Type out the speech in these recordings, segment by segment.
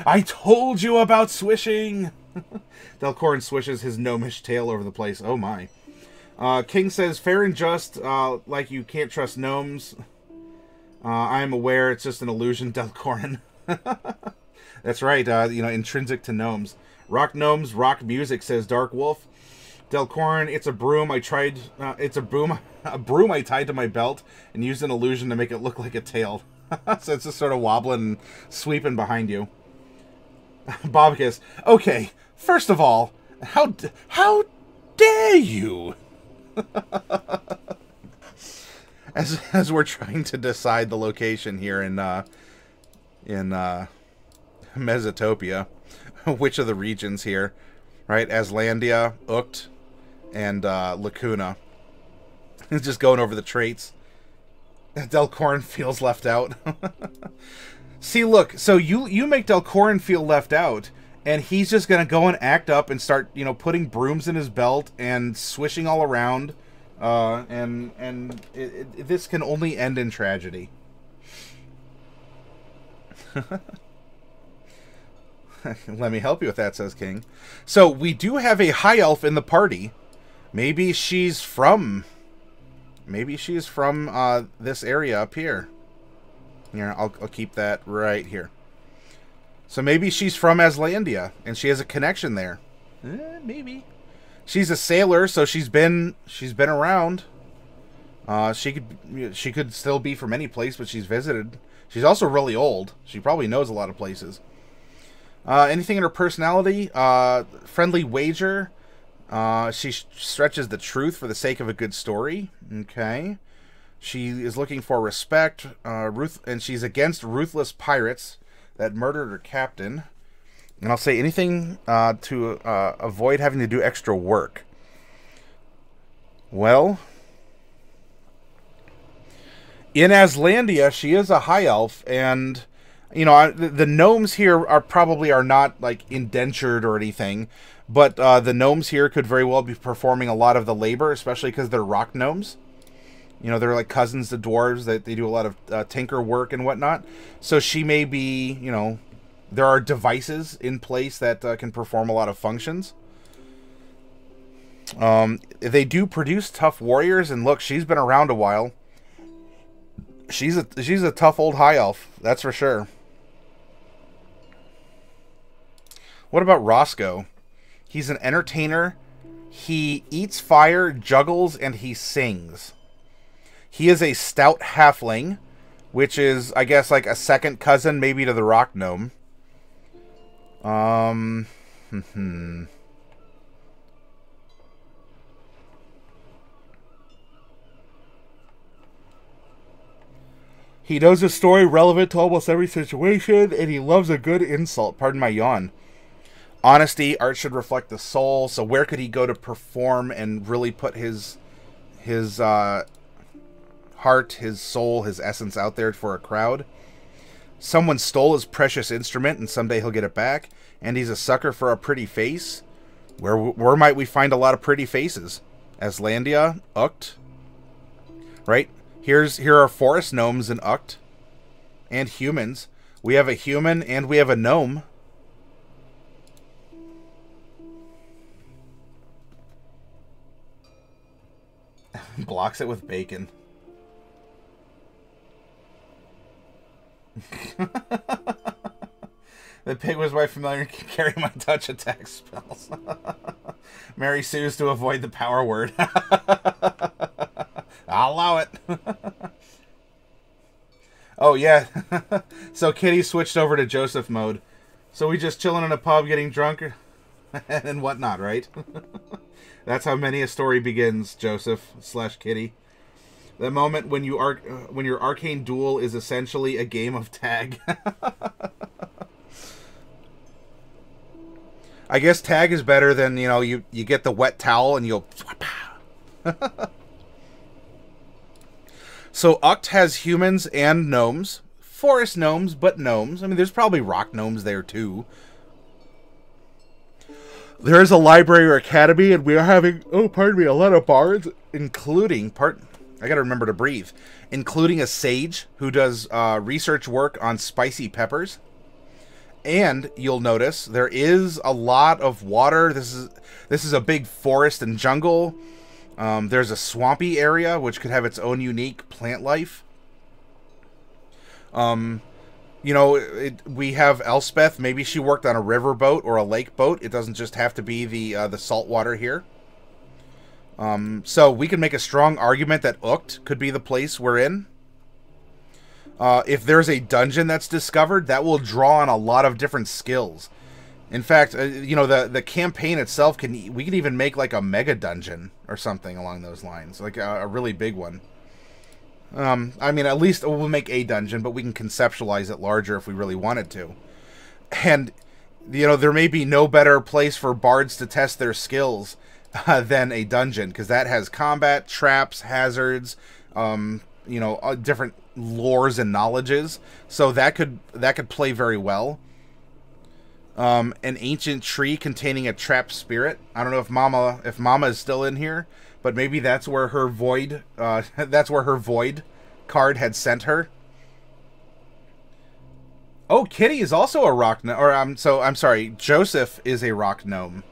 I told you about swishing! Delcorin swishes his gnomish tail over the place. Oh my. King says, fair and just, like you can't trust gnomes. I am aware it's just an illusion, Delcorin. That's right, you know, intrinsic to gnomes. Rock gnomes, rock music, says Dark Wolf. Delcorin, it's a broom. It's a broom I tied to my belt and used an illusion to make it look like a tail. So it's just sort of wobbling and sweeping behind you. Bobicus, okay, first of all, how dare you? As we're trying to decide the location here in Mesotopia, which of the regions here, right? Aslandia, Ukt, and Lacuna. He's just going over the traits. Delcorin feels left out. See, look, so you make Delcorin feel left out, and he's just gonna go and act up and start, you know, putting brooms in his belt and swishing all around, this can only end in tragedy. Let me help you with that, says King. So we do have a high elf in the party. Maybe she's from this area up here. Here, I'll keep that right here. So maybe she's from Aslandia, and she has a connection there. Maybe. She's a sailor, so she's been around. She could still be from any place, but she's visited. She's also really old. She probably knows a lot of places. Anything in her personality? Friendly wager. She stretches the truth for the sake of a good story. Okay. She is looking for respect, and she's against ruthless pirates that murdered her captain. And I'll say anything to avoid having to do extra work. Well, in Aslandia, she is a high elf, and you know the gnomes here are not like indentured or anything, but the gnomes here could very well be performing a lot of the labor, especially because they're rock gnomes. You know, they're like cousins to dwarves. That they do a lot of tinker work and whatnot. So she may be, you know, there are devices in place that can perform a lot of functions. They do produce tough warriors, and look, she's been around a while. She's a tough old high elf, that's for sure. What about Roscoe? He's an entertainer. He eats fire, juggles, and he sings. He is a stout halfling, which is, I guess, like a second cousin, maybe, to the rock gnome. He knows a story relevant to almost every situation, and he loves a good insult. Pardon my yawn. Honesty, art should reflect the soul, so where could he go to perform and really put his heart, his soul, his essence out there for a crowd? Someone stole his precious instrument, and someday he'll get it back, and he's a sucker for a pretty face. Where might we find a lot of pretty faces? Aslandia, Ukt, right? Here are forest gnomes in Ukt, and humans. We have a human and we have a gnome. Blocks it with bacon. The pig was my familiar and can carry my touch attack spells. Mary sues to avoid the power word. I'll allow it. Oh, yeah. So Kitty switched over to Joseph mode. So we just chilling in a pub getting drunk and whatnot, right? That's how many a story begins, Joseph/Kitty. The moment when when your arcane duel is essentially a game of tag. I guess tag is better than, you know, you get the wet towel and you'll... So Ukt has humans and gnomes. Forest gnomes, but gnomes. I mean, there's probably rock gnomes there, too. There is a library or academy, and we are having, oh, pardon me, a lot of bards, including, I gotta remember to breathe, including a sage who does research work on spicy peppers, And you'll notice there is a lot of water. This is a big forest and jungle. There's a swampy area which could have its own unique plant life. You know, we have Elspeth. Maybe she worked on a river boat or a lake boat. It doesn't just have to be the salt water here. So we can make a strong argument that Ucht could be the place we're in. If there's a dungeon that's discovered, that will draw on a lot of different skills. In fact, you know, the campaign itself we can even make like a mega dungeon or something along those lines, like a really big one. I mean, at least we'll make a dungeon, but we can conceptualize it larger if we really wanted to. And, you know, there may be no better place for bards to test their skills than a dungeon, because that has combat, traps, hazards, you know, different lores and knowledges. So that could play very well. An ancient tree containing a trapped spirit. I don't know if Mama is still in here, but maybe that's where her void card had sent her. Oh, Kitty is also a rock gnome. Or I'm sorry, Joseph is a rock gnome.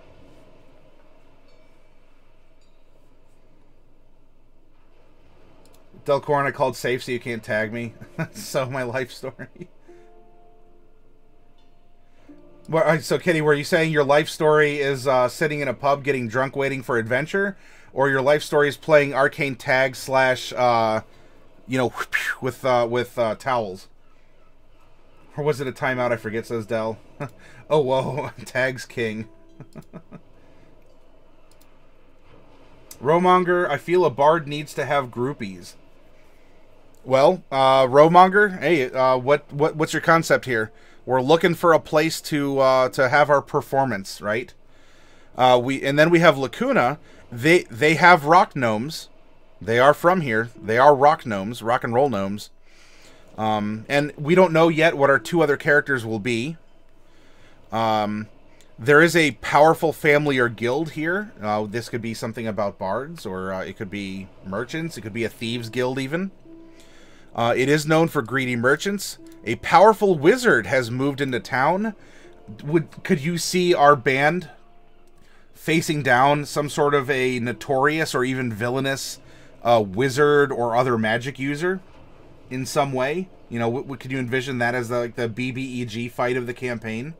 Delcorn, I called safe so you can't tag me. So my life story. So, Kitty, were you saying your life story is sitting in a pub getting drunk waiting for adventure? Or your life story is playing arcane tag / you know, with towels? Or was it a timeout? I forget, says Del. Oh, whoa. Tag's king. Rowmonger, I feel a bard needs to have groupies. Well, Rowmonger, hey, what's your concept here? We're looking for a place to have our performance, right? And then we have Lacuna. They have rock gnomes. They are from here. They are rock gnomes, rock and roll gnomes. And we don't know yet what our two other characters will be. There is a powerful family or guild here. This could be something about bards, or it could be merchants. It could be a thieves guild even. It is known for greedy merchants. A powerful wizard has moved into town. Could you see our band facing down some sort of a notorious or even villainous wizard or other magic user in some way? You know, could you envision that as like the BBEG fight of the campaign?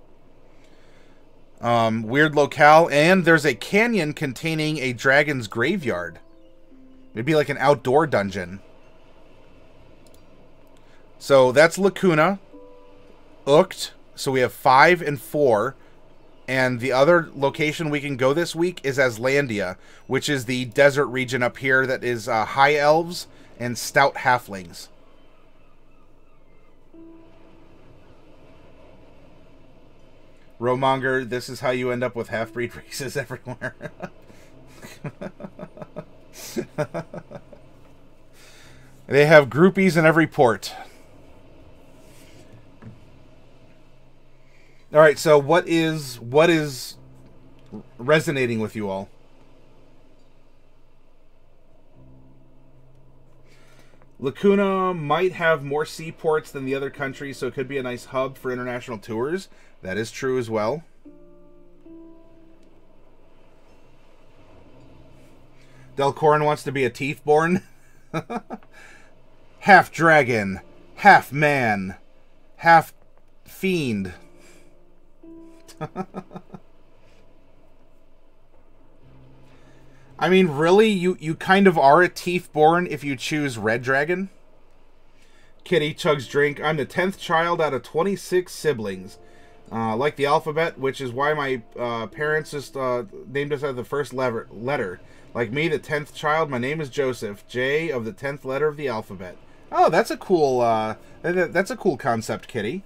Weird locale, and there's a canyon containing a dragon's graveyard. Maybe like an outdoor dungeon. So that's Lacuna, Ucht. So we have 5 and 4. And the other location we can go this week is Aslandia, which is the desert region up here that is high elves and stout halflings. Rowmonger, this is how you end up with half-breed races everywhere. They have groupies in every port. All right, so what is resonating with you all? Lacuna might have more seaports than the other countries, so it could be a nice hub for international tours. That is true as well. Delcorin wants to be a Teethborn. Half dragon, half man, half fiend. I mean, really, you kind of are a Teethborn if you choose Red Dragon. Kitty chugs drink. I'm the 10th child out of 26 siblings. Like the alphabet, which is why my parents just named us as the first letter. Like me, the 10th child, my name is Joseph. J of the 10th letter of the alphabet. Oh, that's a cool that's a cool concept, Kitty.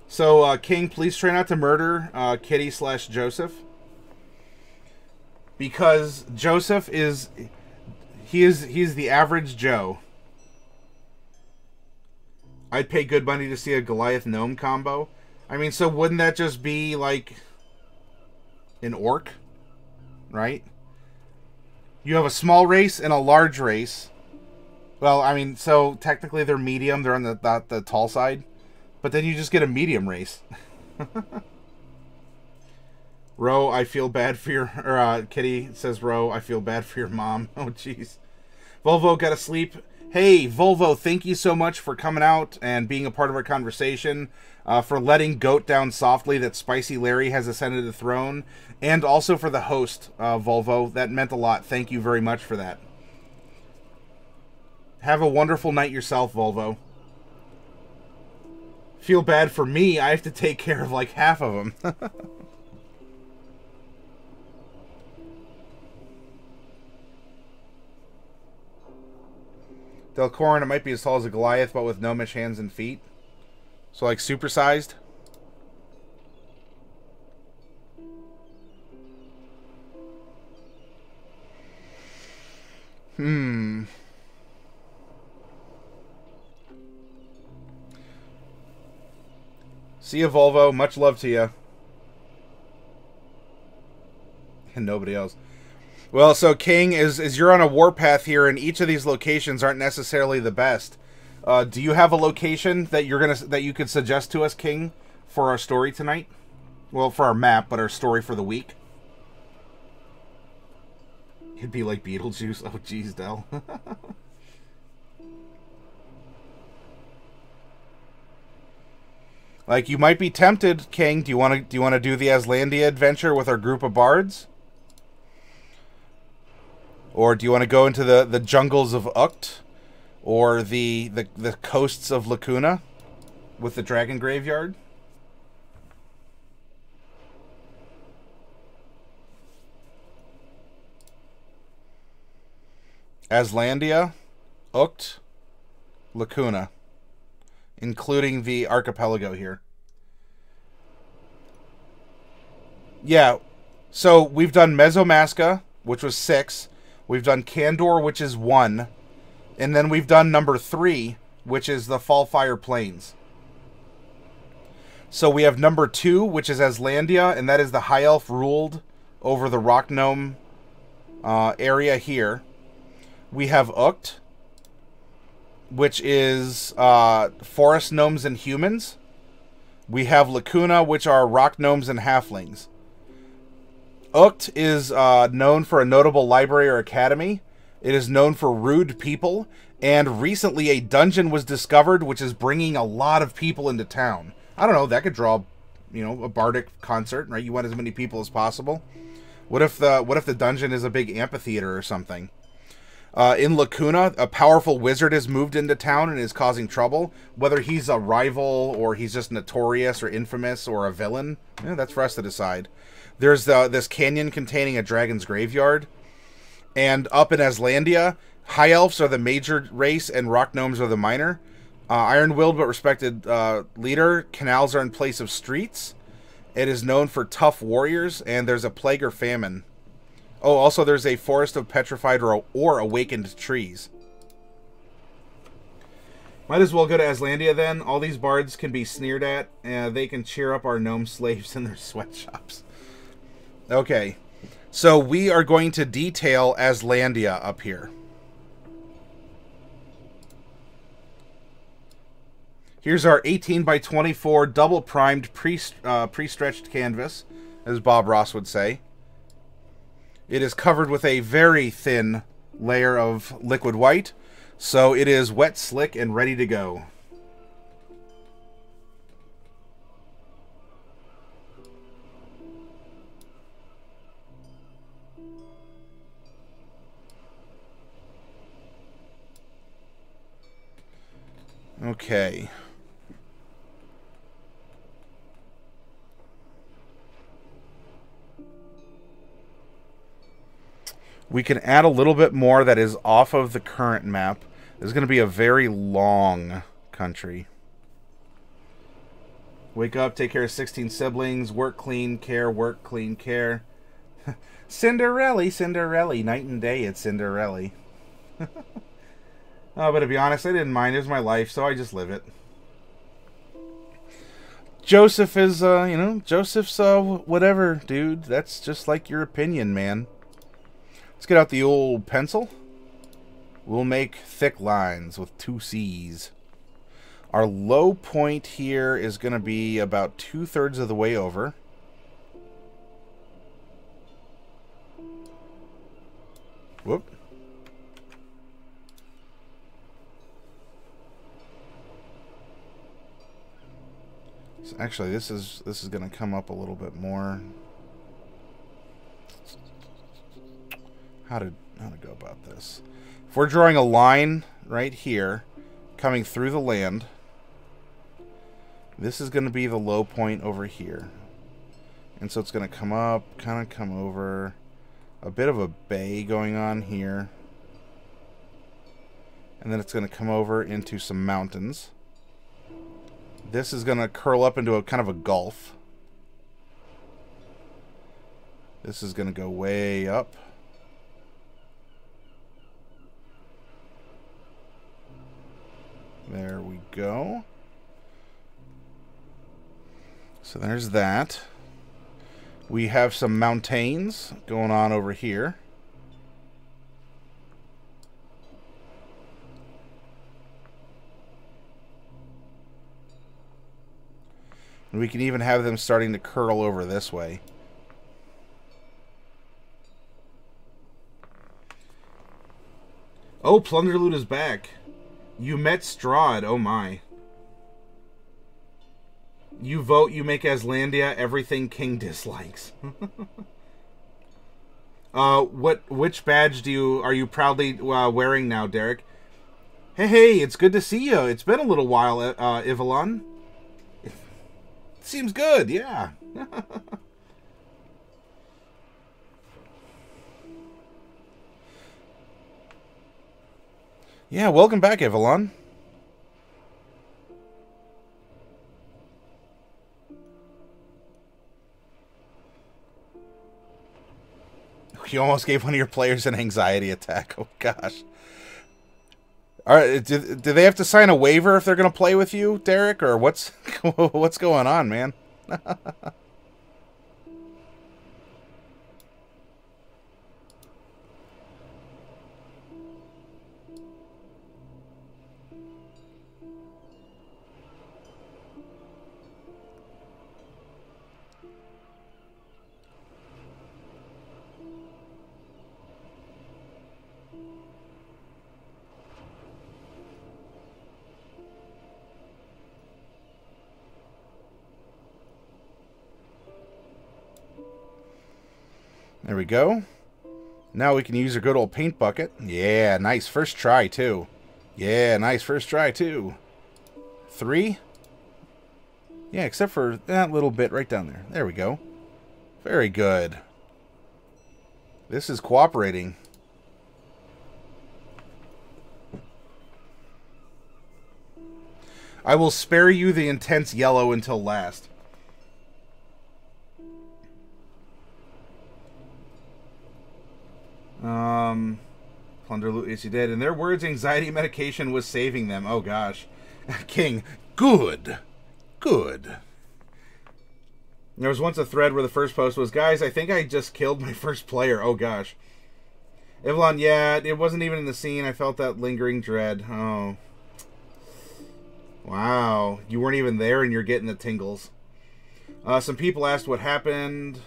So, King, please try not to murder Kitty / Joseph. Because Joseph is the average Joe. I'd pay good money to see a Goliath gnome combo. I mean, so wouldn't that just be like an orc, right? You have a small race and a large race. Well, I mean, so technically they're medium. They're on the tall side. But then you just get a medium race. Ro, I feel bad for your... Or, Kitty says, Ro, I feel bad for your mom. Oh, jeez. Volvo, gotta sleep. Hey, Volvo, thank you so much for coming out and being a part of our conversation. For letting Goat down softly that Spicy Larry has ascended the throne. And also for the host, Volvo. That meant a lot. Thank you very much for that. Have a wonderful night yourself, Volvo. Feel bad for me. I have to take care of like half of them. Delcorin, it might be as tall as a Goliath, but with gnomish hands and feet. So, like, supersized. See you, Volvo. Much love to you. And nobody else. Well, so King, is you're on a warpath here, and each of these locations aren't necessarily the best. Do you have a location that you could suggest to us, King, for our story tonight? Well, for our map, but our story for the week. It'd be like Beetlejuice. Oh, geez, Del. Like, you might be tempted, King. Do you want to do the Aslandia adventure with our group of bards? Or do you want to go into the jungles of Ukt? Or the coasts of Lacuna with the dragon graveyard? Aslandia, Ukt, Lacuna, including the archipelago here. Yeah, so we've done Mesomasca, which was 6. We've done Kandor, which is 1. And then we've done number 3, which is the Fallfire Plains. So we have number 2, which is Aslandia, and that is the High Elf ruled over the Rock Gnome area here. We have Ukt, which is Forest Gnomes and Humans. We have Lacuna, which are Rock Gnomes and Halflings. Ukt is known for a notable library or academy. It is known for rude people. And recently a dungeon was discovered, which is bringing a lot of people into town. I don't know, that could draw, you know, a bardic concert, right? You want as many people as possible. What if the dungeon is a big amphitheater or something? In Lacuna, a powerful wizard has moved into town and is causing trouble. Whether he's a rival or he's just notorious or infamous or a villain, that's for us to decide. There's this canyon containing a dragon's graveyard. And up in Aslandia, High Elves are the major race and Rock Gnomes are the minor. Iron-willed but respected leader. Canals are in place of streets. It is known for tough warriors, and there's a plague or famine. Oh, also there's a forest of petrified or awakened trees. Might as well go to Aslandia then. All these bards can be sneered at. They can cheer up our gnome slaves in their sweatshops. Okay, so we are going to detail Aslandia up here. Here's our 18 by 24 double primed pre-stretched canvas, as Bob Ross would say. It is covered with a very thin layer of liquid white, so it is wet, slick, and ready to go. Okay. We can add a little bit more that is off of the current map. This is going to be a very long country. Wake up, take care of 16 siblings, work, clean, care, work, clean, care. Cinderella, Cinderella, night and day it's Cinderella. Oh, but to be honest, I didn't mind. It was my life, so I just live it. Joseph is, you know, Joseph's, whatever, dude. That's just like your opinion, man. Let's get out the old pencil. We'll make thick lines with 2 C's. Our low point here is going to be about 2/3 of the way over. Whoop. So actually, this is going to come up a little bit more. How to go about this? If we're drawing a line right here, coming through the land, this is going to be the low point over here, and so it's going to come up, kind of come over, a bit of a bay going on here, and then it's going to come over into some mountains. This is going to curl up into a kind of a gulf. This is going to go way up. There we go. So there's that. We have some mountains going on over here. And we can even have them starting to curl over this way. Oh, Plunderloot is back. You met Strahd. Oh my. You vote, you make Aslandia everything King dislikes. Which badge are you proudly wearing now, Derek? Hey, it's good to see you. It's been a little while, Ivalon. Seems good, yeah. Yeah, welcome back, Ivalon. You almost gave one of your players an anxiety attack. Oh, gosh. All right, do they have to sign a waiver if they're going to play with you, Derek? Or what's going on, man? There we go. Now we can use our good old paint bucket. Yeah, nice. First try, too. Yeah, nice. First try, too. 3. Yeah, except for that little bit right down there. There we go. Very good. This is cooperating. I will spare you the intense yellow until last. Plunderloot, yes, you did. In their words, anxiety medication was saving them. Oh, gosh. King, good. Good. There was once a thread where the first post was, guys, I think I just killed my first player. Oh, gosh. Ivalon, yeah, it wasn't even in the scene. I felt that lingering dread. Oh. Wow. You weren't even there and you're getting the tingles. Some people asked what happened,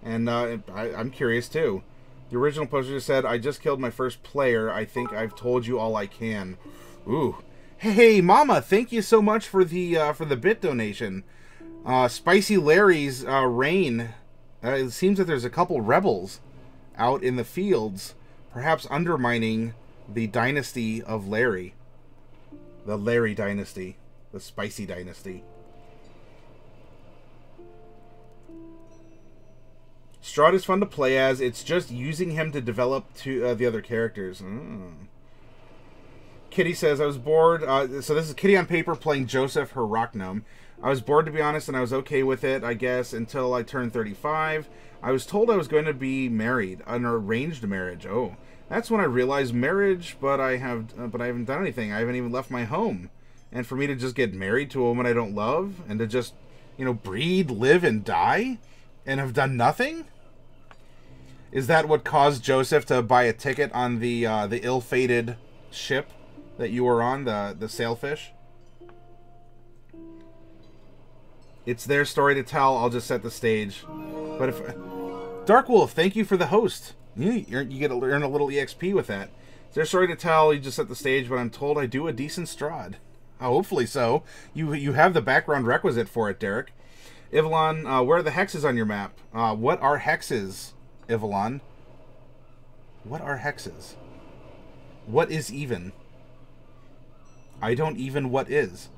and I'm curious, too. The original poster just said, I just killed my first player. I think I've told you all I can. Ooh. Hey, Mama, thank you so much for the bit donation. Spicy Larry's reign. It seems that there's a couple rebels out in the fields, perhaps undermining the dynasty of Larry. The Larry dynasty. The Spicy dynasty. Strahd is fun to play as. It's just using him to develop to the other characters. Kitty says, I was bored. So this is Kitty on paper playing Joseph, her rock gnome. I was bored, to be honest, and I was okay with it, I guess, until I turned 35. I was told I was going to be married, an arranged marriage. Oh, that's when I realized marriage, but I haven't done anything. I haven't even left my home. And for me to just get married to a woman I don't love, and to just, you know, breed, live, and die, and have done nothing? Is that what caused Joseph to buy a ticket on the ill-fated ship that you were on, the sailfish? It's their story to tell. I'll just set the stage. But if Dark Wolf, thank you for the host. You get to earn a little EXP with that. It's their story to tell. You just set the stage, but I'm told I do a decent Strahd. Hopefully so. You have the background requisite for it, Derek. Ivalon, where are the hexes on your map? What are hexes, Ivalon? What are hexes? What is even? I don't even what is.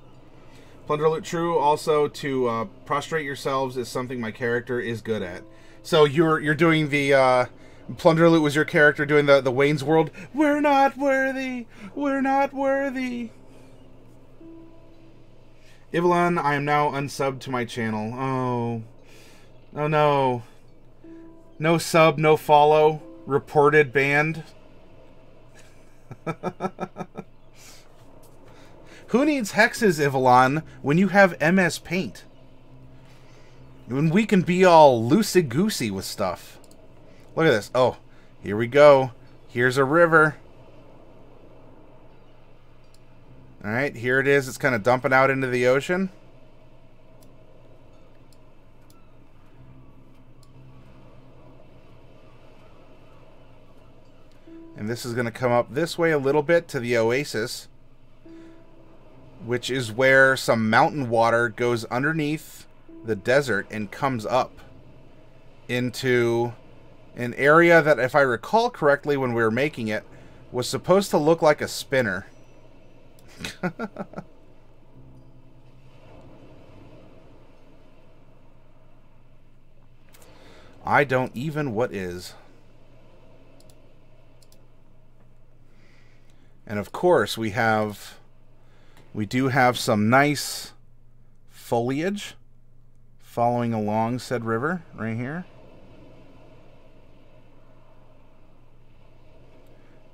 Plunder Loot True, also to prostrate yourselves is something my character is good at. So you're doing the Plunder Loot was your character doing the Wayne's World. We're not worthy. We're not worthy. Ivalon, I am now unsubbed to my channel. Oh. Oh no. No sub, no follow. Reported banned. Who needs hexes, Ivalon, when you have MS Paint? When we can be all loosey-goosey with stuff. Look at this. Oh, here we go. Here's a river. Alright, here it is. It's kind of dumping out into the ocean. And this is going to come up this way a little bit to the oasis, which is where some mountain water goes underneath the desert and comes up into an area that, if I recall correctly when we were making it, was supposed to look like a spinner. I don't even what is. And of course we do have some nice foliage following along said river right here.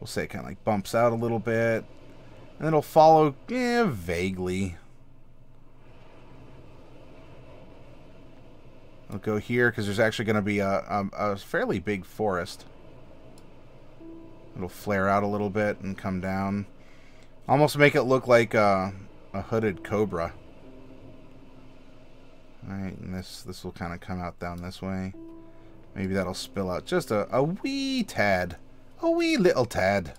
We'll say it kind of like bumps out a little bit, and it'll follow vaguely. I'll go here because there's actually going to be a fairly big forest. It'll flare out a little bit and come down. Almost make it look like a hooded cobra. Alright, and this will kind of come out down this way. Maybe that'll spill out just a wee tad. A wee little tad.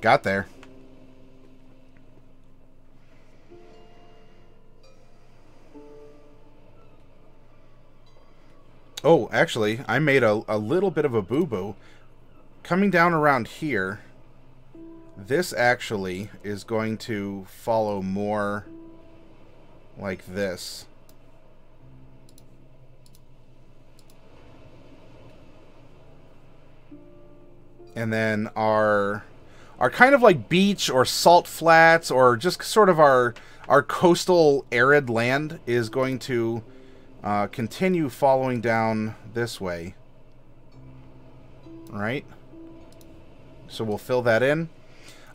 Got there. Oh, actually, I made a little bit of a boo-boo. Coming down around here, this actually is going to follow more like this. And then our kind of like beach or salt flats or just sort of our coastal arid land is going to continue following down this way. Right? So we'll fill that in.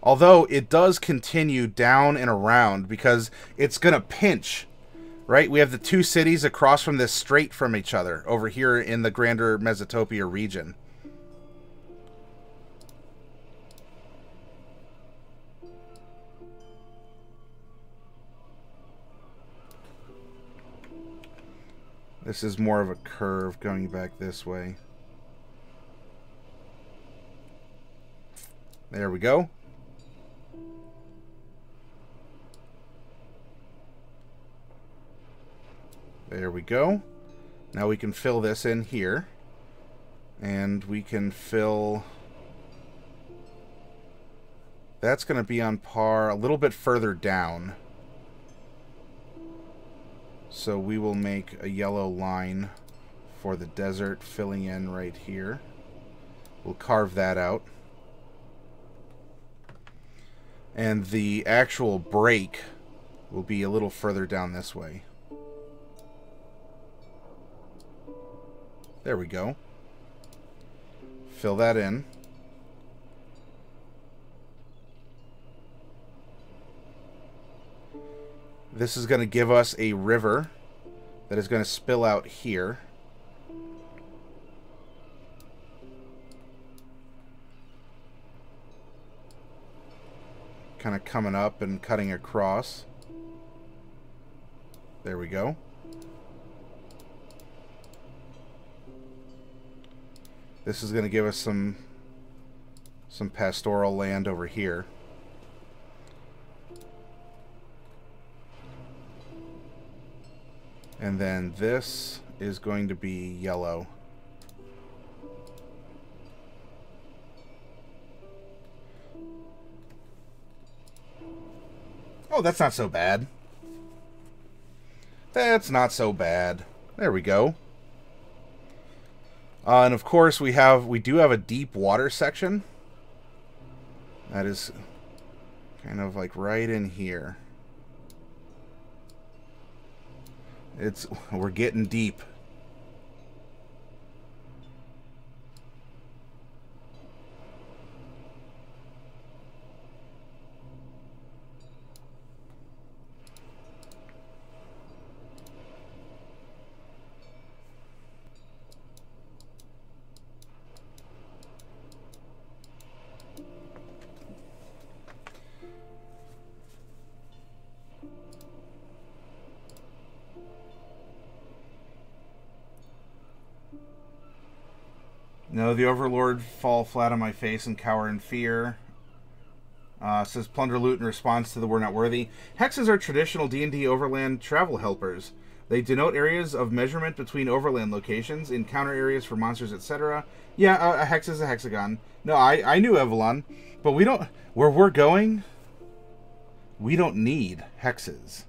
Although it does continue down and around because it's going to pinch. Right? We have the two cities across from this strait from each other over here in the grander Mesotopia region. This is more of a curve going back this way. There we go. There we go. Now we can fill this in here. And we can fill... That's going to be on par a little bit further down. So we will make a yellow line for the desert filling in right here. We'll carve that out. And the actual break will be a little further down this way. There we go. Fill that in. This is going to give us a river that is going to spill out here. Kind of coming up and cutting across. There we go. This is going to give us some pastoral land over here. And then this is going to be yellow. Oh, that's not so bad. That's not so bad. There we go. And of course we do have a deep water section. That is kind of like right in here. We're getting deep. No, the Overlord fall flat on my face and cower in fear. Says plunder loot in response to the we're not worthy. Hexes are traditional D&D overland travel helpers. They denote areas of measurement between overland locations, encounter areas for monsters, etc. Yeah, a hex is a hexagon. No, I knew Evelyn, but we don't... Where we're going, we don't need hexes.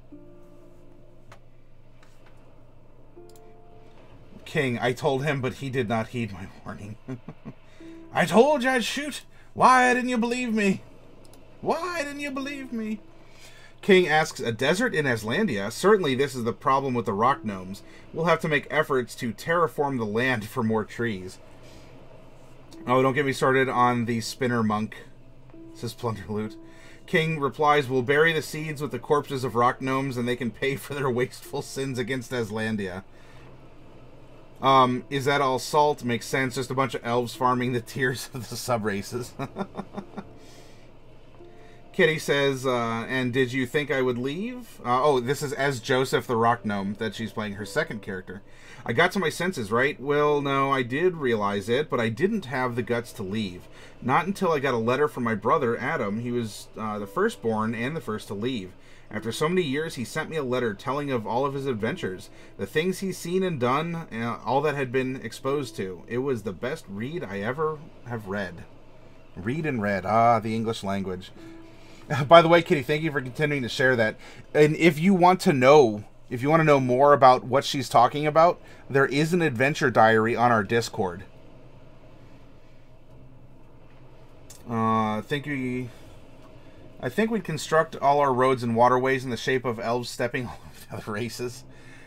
King, I told him, but he did not heed my warning. I told you I'd shoot. Why didn't you believe me? Why didn't you believe me? King asks, a desert in Aslandia? Certainly this is the problem with the rock gnomes. We'll have to make efforts to terraform the land for more trees. Oh, don't get me started on the spinner monk, says Plunderloot. King replies, we'll bury the seeds with the corpses of rock gnomes and they can pay for their wasteful sins against Aslandia. Is that all salt? Makes sense. Just a bunch of elves farming the tears of the sub-races. Kitty says, and did you think I would leave? Oh, this is as Joseph the Rock Gnome that she's playing, her second character. I got to my senses, right? Well, no, I did realize it, but I didn't have the guts to leave. Not until I got a letter from my brother, Adam. He was the firstborn and the first to leave. After so many years, he sent me a letter telling of all of his adventures, the things he's seen and done, all that had been exposed to. It was the best read I ever have read. Read and read. Ah, the English language. By the way, Kitty, thank you for continuing to share that. And if you want to know more about what she's talking about, there is an adventure diary on our Discord. I think we'd construct all our roads and waterways in the shape of elves stepping all over the other races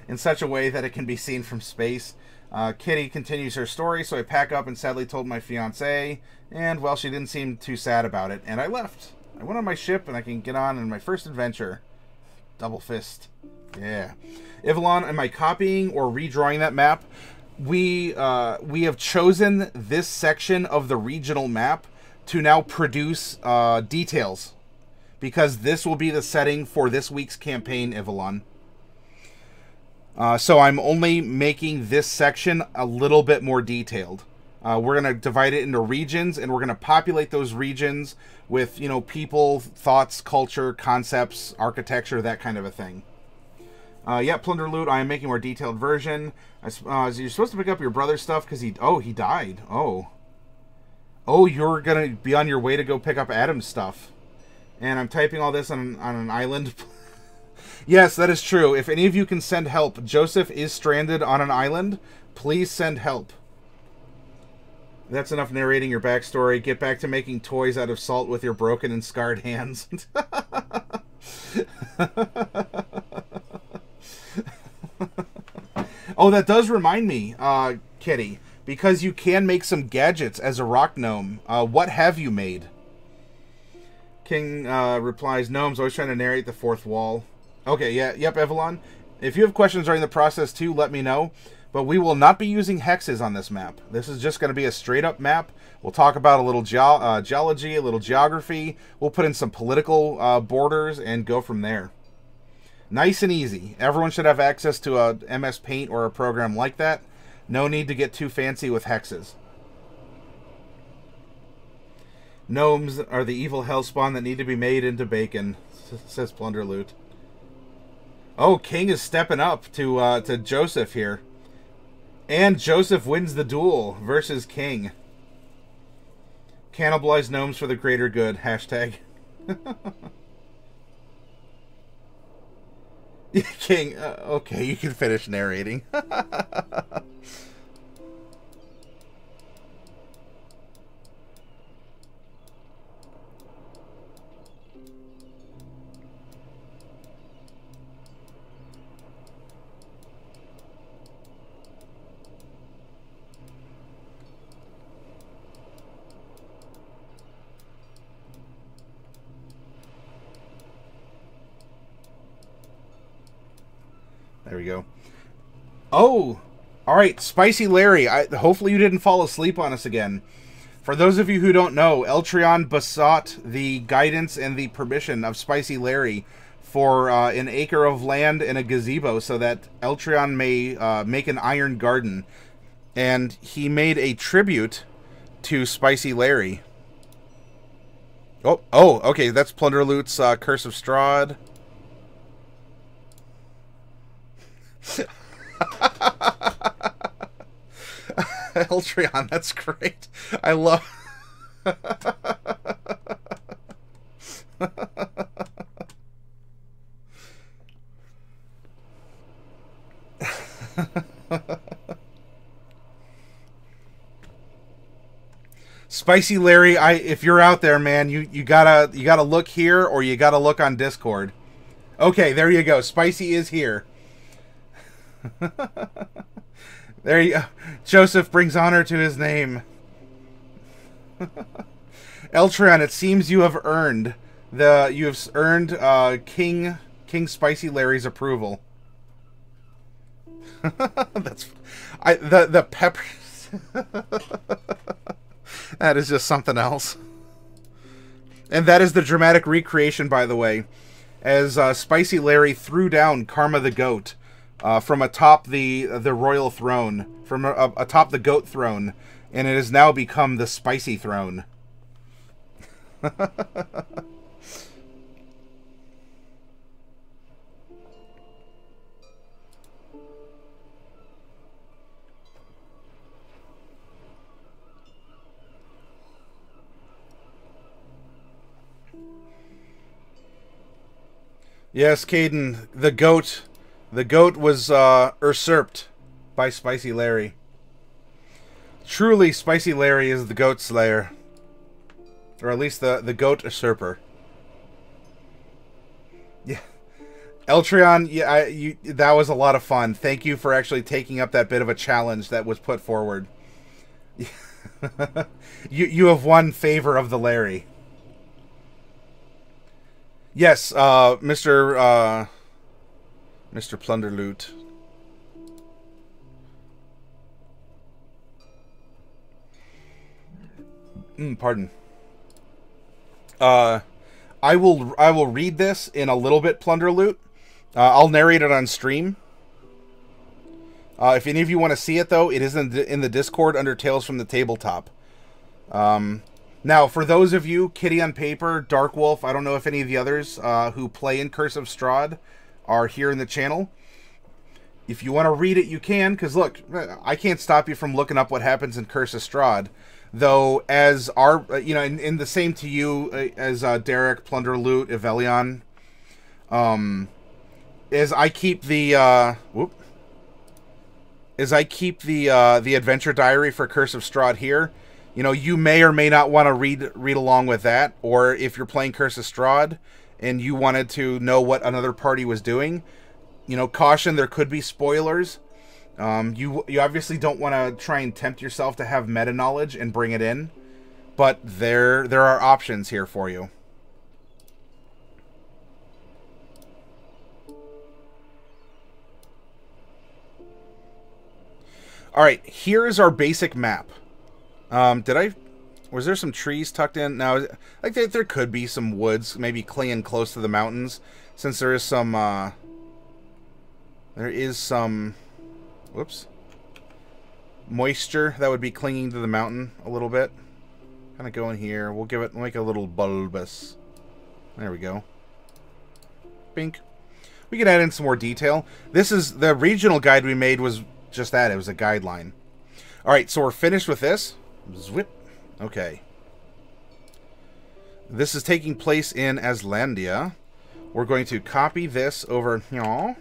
in such a way that it can be seen from space. Kitty continues her story, so I pack up and sadly told my fiancée, and, well, she didn't seem too sad about it, and I left. I went on my ship, and I can get on in my first adventure. Double fist. Yeah. Ivalon, am I copying or redrawing that map? We have chosen this section of the regional map to now produce details, because this will be the setting for this week's campaign, Ivalon. So I'm only making this section a little bit more detailed. We're going to divide it into regions, and we're going to populate those regions with, you know, people, thoughts, culture, concepts, architecture, that kind of a thing. Yeah, Plunder Loot, I am making a more detailed version. You're supposed to pick up your brother's stuff because he died. Oh, you're going to be on your way to go pick up Adam's stuff. And I'm typing all this on an island. Yes, that is true. If any of you can send help, Joseph is stranded on an island. Please send help. That's enough narrating your backstory. Get back to making toys out of salt with your broken and scarred hands. Oh, that does remind me, Kitty, because you can make some gadgets as a rock gnome. What have you made? King replies, gnomes always trying to narrate the fourth wall. Okay, yeah, yep, Evelyn. If you have questions during the process too, let me know. But we will not be using hexes on this map. This is just going to be a straight-up map. We'll talk about a little geology, a little geography. We'll put in some political borders and go from there. Nice and easy. Everyone should have access to a MS Paint or a program like that. No need to get too fancy with hexes. Gnomes are the evil hellspawn that need to be made into bacon, says Plunderloot. Oh, King is stepping up to Joseph here. And Joseph wins the duel versus King. Cannibalize gnomes for the greater good. Hashtag. King, okay, you can finish narrating. There we go. Oh, all right, Spicy Larry. Hopefully you didn't fall asleep on us again. For those of you who don't know, Eltrion besought the guidance and the permission of Spicy Larry for an acre of land and a gazebo so that Eltrion may make an iron garden. And he made a tribute to Spicy Larry. Oh, okay, that's Plunderloot's Curse of Strahd. Eltrion, that's great. I love... Spicy Larry, if you're out there, man, you gotta look here or you gotta look on Discord. Okay, there you go. Spicy is here. There you go. Joseph brings honor to his name. Eltrion, it seems you have earned King Spicy Larry's approval. That's the peppers. That is just something else. And that is the dramatic recreation, by the way, as Spicy Larry threw down Karma the Goat from atop the royal throne, from atop the goat throne, and it has now become the Spicy Throne. Yes, Caden, the goat was usurped by Spicy Larry. Truly, Spicy Larry is the goat slayer. Or at least the goat usurper. Yeah. Eltrion, yeah, that was a lot of fun. Thank you for actually taking up that bit of a challenge that was put forward. You have won favor of the Larry. Yes, Mr. Plunderloot. Pardon. I will read this in a little bit, Plunderloot. I'll narrate it on stream. If any of you want to see it, though, it is in the Discord under Tales from the Tabletop. Now, for those of you, Kitty on Paper, Dark Wolf, I don't know if any of the others who play in Curse of Strahd are here in the channel. If you want to read it, you can, because look, I can't stop you from looking up what happens in Curse of Strahd. Though, as our, in the same to you as Derek, Plunderloot, Evelion, as I keep the, the adventure diary for Curse of Strahd here, you may or may not want to read along with that, or if you're playing Curse of Strahd and you wanted to know what another party was doing, caution, there could be spoilers. You obviously don't want to try and tempt yourself to have meta knowledge and bring it in, but there are options here for you. All right, here is our basic map. Was there some trees tucked in? No, like there could be some woods, maybe clinging close to the mountains, since there is some, whoops, moisture that would be clinging to the mountain a little bit. Kind of go in here. We'll make it a little bulbous. There we go. Bink. We can add in some more detail. This is the regional guide we made was just that. It was a guideline. All right, so we're finished with this. Zwip. Okay. This is taking place in Aslandia. We're going to copy this over here.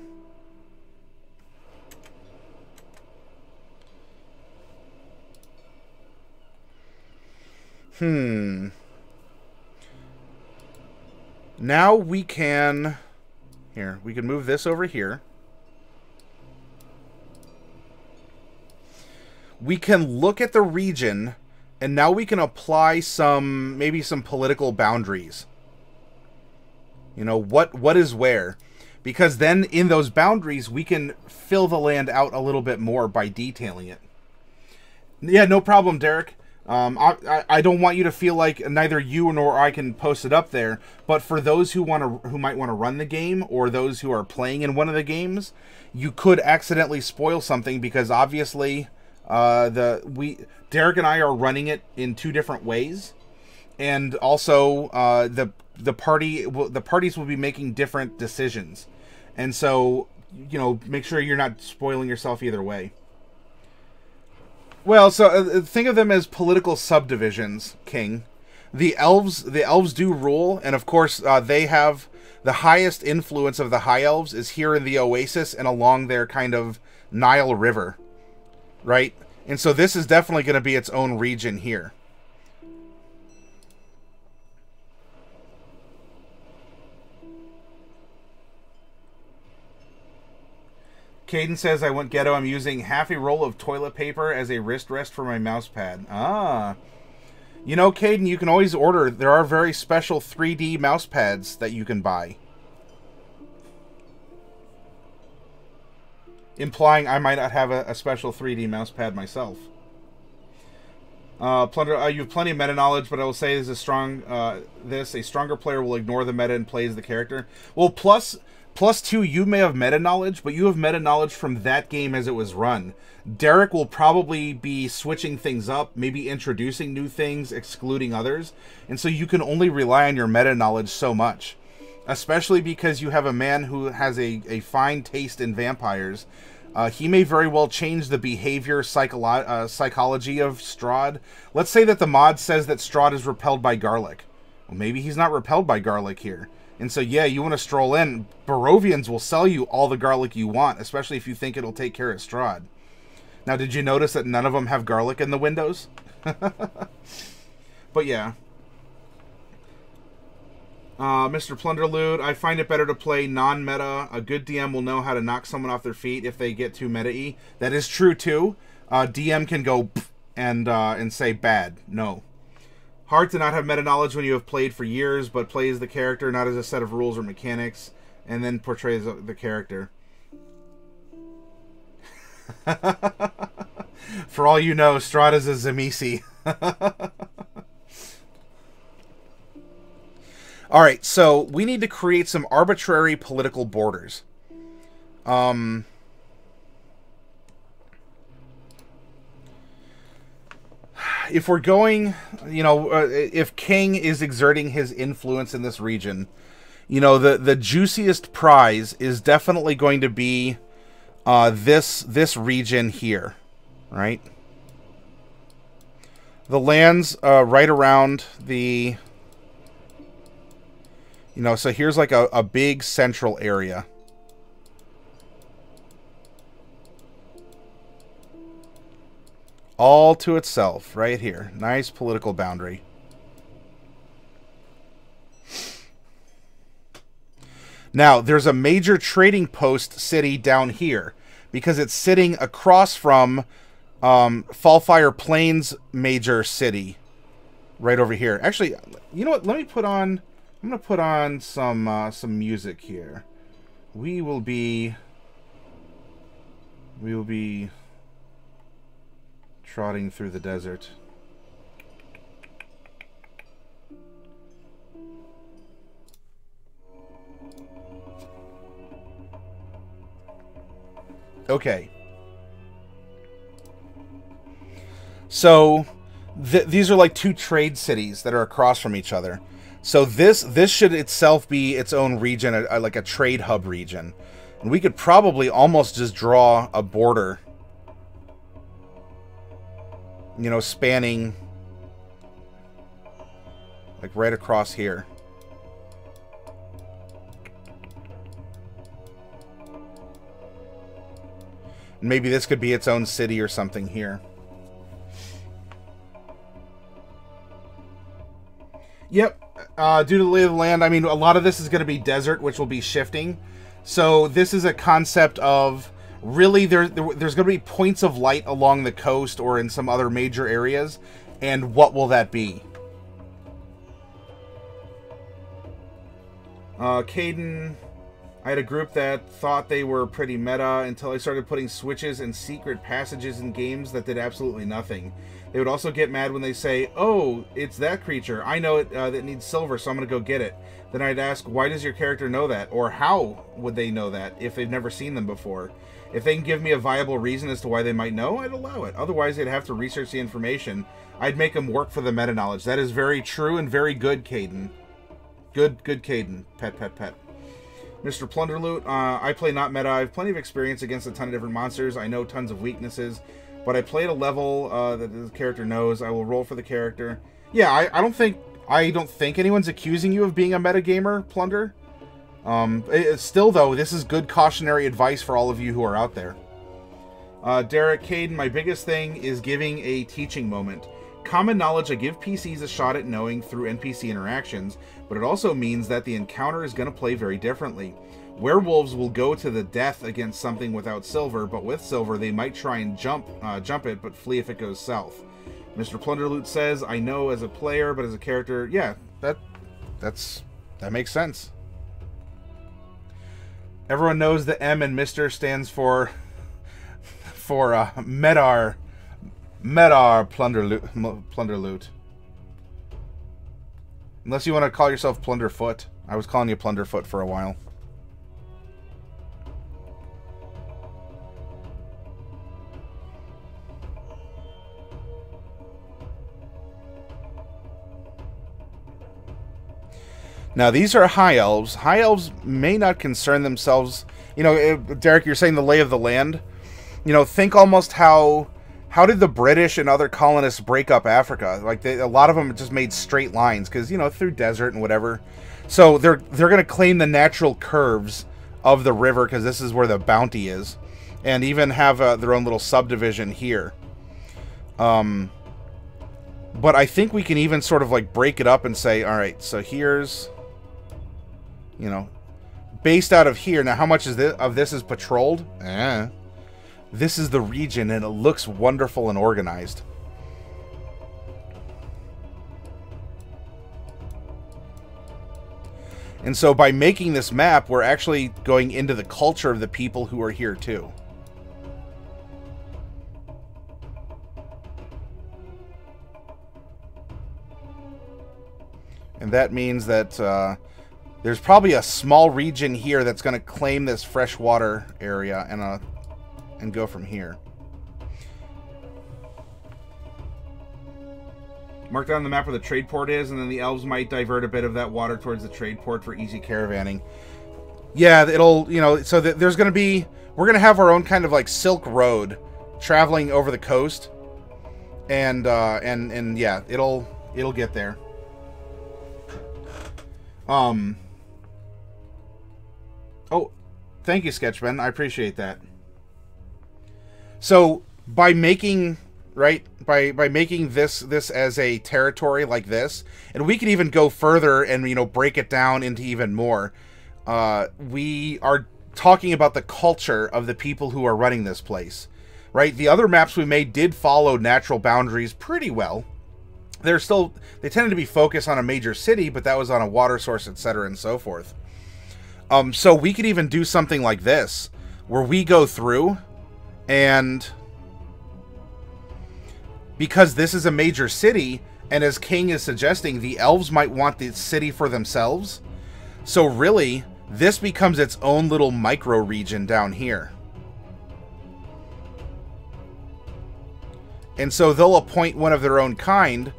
Now we can... Here, we can move this over here. We can look at the region, and now we can apply maybe some political boundaries. You know, what is where? Because then in those boundaries, we can fill the land out a little bit more by detailing it. Yeah, no problem, Derek. I don't want you to feel like neither you nor I can post it up there, but for those who might want to run the game, or those who are playing in one of the games, you could accidentally spoil something, because obviously Derek and I are running it in 2 different ways, and also the parties will be making different decisions, and so, you know, make sure you're not spoiling yourself either way. Well, so think of them as political subdivisions, King. The elves do rule, and of course they have the highest influence of the high elves is here in the Oasis and along their kind of Nile River, right? And so this is definitely going to be its own region here. Caden says, I went ghetto. I'm using half a roll of toilet paper as a wrist rest for my mouse pad. Ah. You know, Caden, you can always order. There are very special 3D mouse pads that you can buy. Implying I might not have a special 3D mouse pad myself. Plunder, you have plenty of meta knowledge, but I will say a stronger player will ignore the meta and plays the character. Well, plus 2, you may have meta knowledge, but you have meta knowledge from that game as it was run. Derek will probably be switching things up, maybe introducing new things, excluding others, and so you can only rely on your meta knowledge so much. Especially because you have a man who has a fine taste in vampires. He may very well change the behavior psychology of Strahd. Let's say that the mod says that Strahd is repelled by garlic. Well, maybe he's not repelled by garlic here. And so, yeah, you want to stroll in. Barovians will sell you all the garlic you want, especially if you think it'll take care of Strahd. Now, did you notice that none of them have garlic in the windows? But, yeah. Mr. Plunderloot, I find it better to play non-meta. A good DM will know how to knock someone off their feet if they get too meta-y. That is true, too. DM can go and say bad. No. Hard to not have meta knowledge when you have played for years, but plays the character not as a set of rules or mechanics, and then portrays the character. For all you know, Strahd is a Zemisi. Alright, so we need to create some arbitrary political borders. If we're going, you know, if King is exerting his influence in this region, you know, the juiciest prize is definitely going to be this region here, right? The lands right around the, you know, so here's like a big central area. All to itself, right here. Nice political boundary. Now, there's a major trading post city down here, because it's sitting across from Fallfire Plains major city, right over here. Actually, you know what? Let me put on. I'm gonna put on some music here. We will be. Trotting through the desert. Okay. So, these are like two trade cities that are across from each other. So this should itself be its own region, like a trade hub region. And we could probably almost just draw a border, you know, spanning like right across here. And maybe this could be its own city or something here. Yep. Due to the lay of the land, I mean, a lot of this is going to be desert, which will be shifting. So this is a concept of really there's going to be points of light along the coast or in some other major areas. And what will that be? Caden, I had a group that thought they were pretty meta until I started putting switches and secret passages in games that did absolutely nothing. They would also get mad when they say, oh, it's that creature. I know it that needs silver, so I'm going to go get it. Then I'd ask, why does your character know that? Or how would they know that if they've never seen them before? If they can give me a viable reason as to why they might know, I'd allow it. Otherwise, they'd have to research the information. I'd make them work for the meta-knowledge. That is very true and very good, Caden. Good Caden. Pet. Mr. Plunderloot, I play not meta. I have plenty of experience against a ton of different monsters. I know tons of weaknesses. But I play at a level that the character knows. I will roll for the character. Yeah, I don't think anyone's accusing you of being a metagamer, Plunder. Still, though, this is good cautionary advice for all of you who are out there. Derek, Caden, my biggest thing is giving a teaching moment. Common knowledge, I give PCs a shot at knowing through NPC interactions, but it also means that the encounter is going to play very differently. Werewolves will go to the death against something without silver, but with silver they might try and jump it, but flee if it goes south. Mr. Plunderloot says, I know as a player, but as a character, yeah, that makes sense. Everyone knows that M in Mr. stands for Medar Plunderloot. Unless you want to call yourself Plunderfoot. I was calling you Plunderfoot for a while. Now, these are high elves. High elves may not concern themselves. You know, Derek, you're saying the lay of the land. You know, think almost how did the British and other colonists break up Africa? Like, a lot of them just made straight lines because, you know, through desert and whatever. So they're going to claim the natural curves of the river because this is where the bounty is. And even have their own little subdivision here. But I think we can even sort of, like, break it up and say, all right, so here's... You know, based out of here. Now, how much is this is patrolled? This is the region, and it looks wonderful and organized. And so, by making this map, we're actually going into the culture of the people who are here, too. And that means that... there's probably a small region here that's going to claim this freshwater area and go from here. Mark down the map where the trade port is, and then the elves might divert a bit of that water towards the trade port for easy caravanning. Yeah, it'll, you know, so there's going to be, we're going to have our own kind of like Silk Road traveling over the coast. And yeah, it'll get there. Oh, thank you, Sketchman. I appreciate that. So, by making, right, by making this as a territory like this, and we can even go further and, you know, break it down into even more, we are talking about the culture of the people who are running this place, right? The other maps we made did follow natural boundaries pretty well. They tended to be focused on a major city, but that was on a water source, etc., and so forth. So we could even do something like this, where we go through and because this is a major city, and as King is suggesting, the elves might want the city for themselves. So really, this becomes its own little micro region down here. And so they'll appoint one of their own kind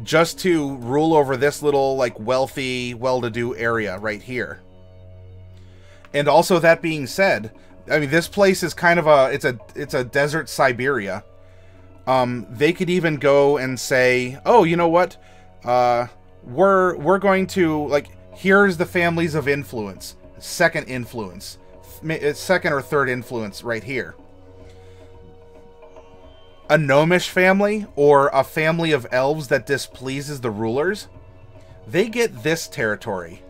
just to rule over this little, like, wealthy, well-to-do area right here. And also, that being said, I mean, this place is kind of it's a desert Siberia. They could even go and say, oh, you know what? We're going to, like, here's the families of influence. Second influence. Second or third influence right here. A gnomish family, or a family of elves that displeases the rulers, they get this territory.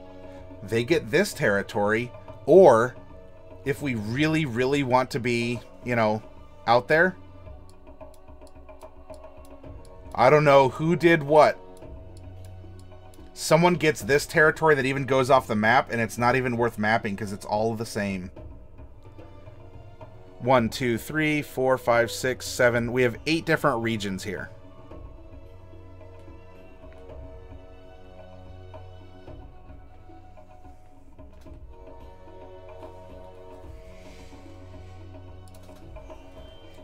They get this territory, or if we really, really want to be, you know, out there, I don't know who did what. Someone gets this territory that even goes off the map, and it's not even worth mapping because it's all the same. 1, 2, 3, 4, 5, 6, 7. We have 8 different regions here.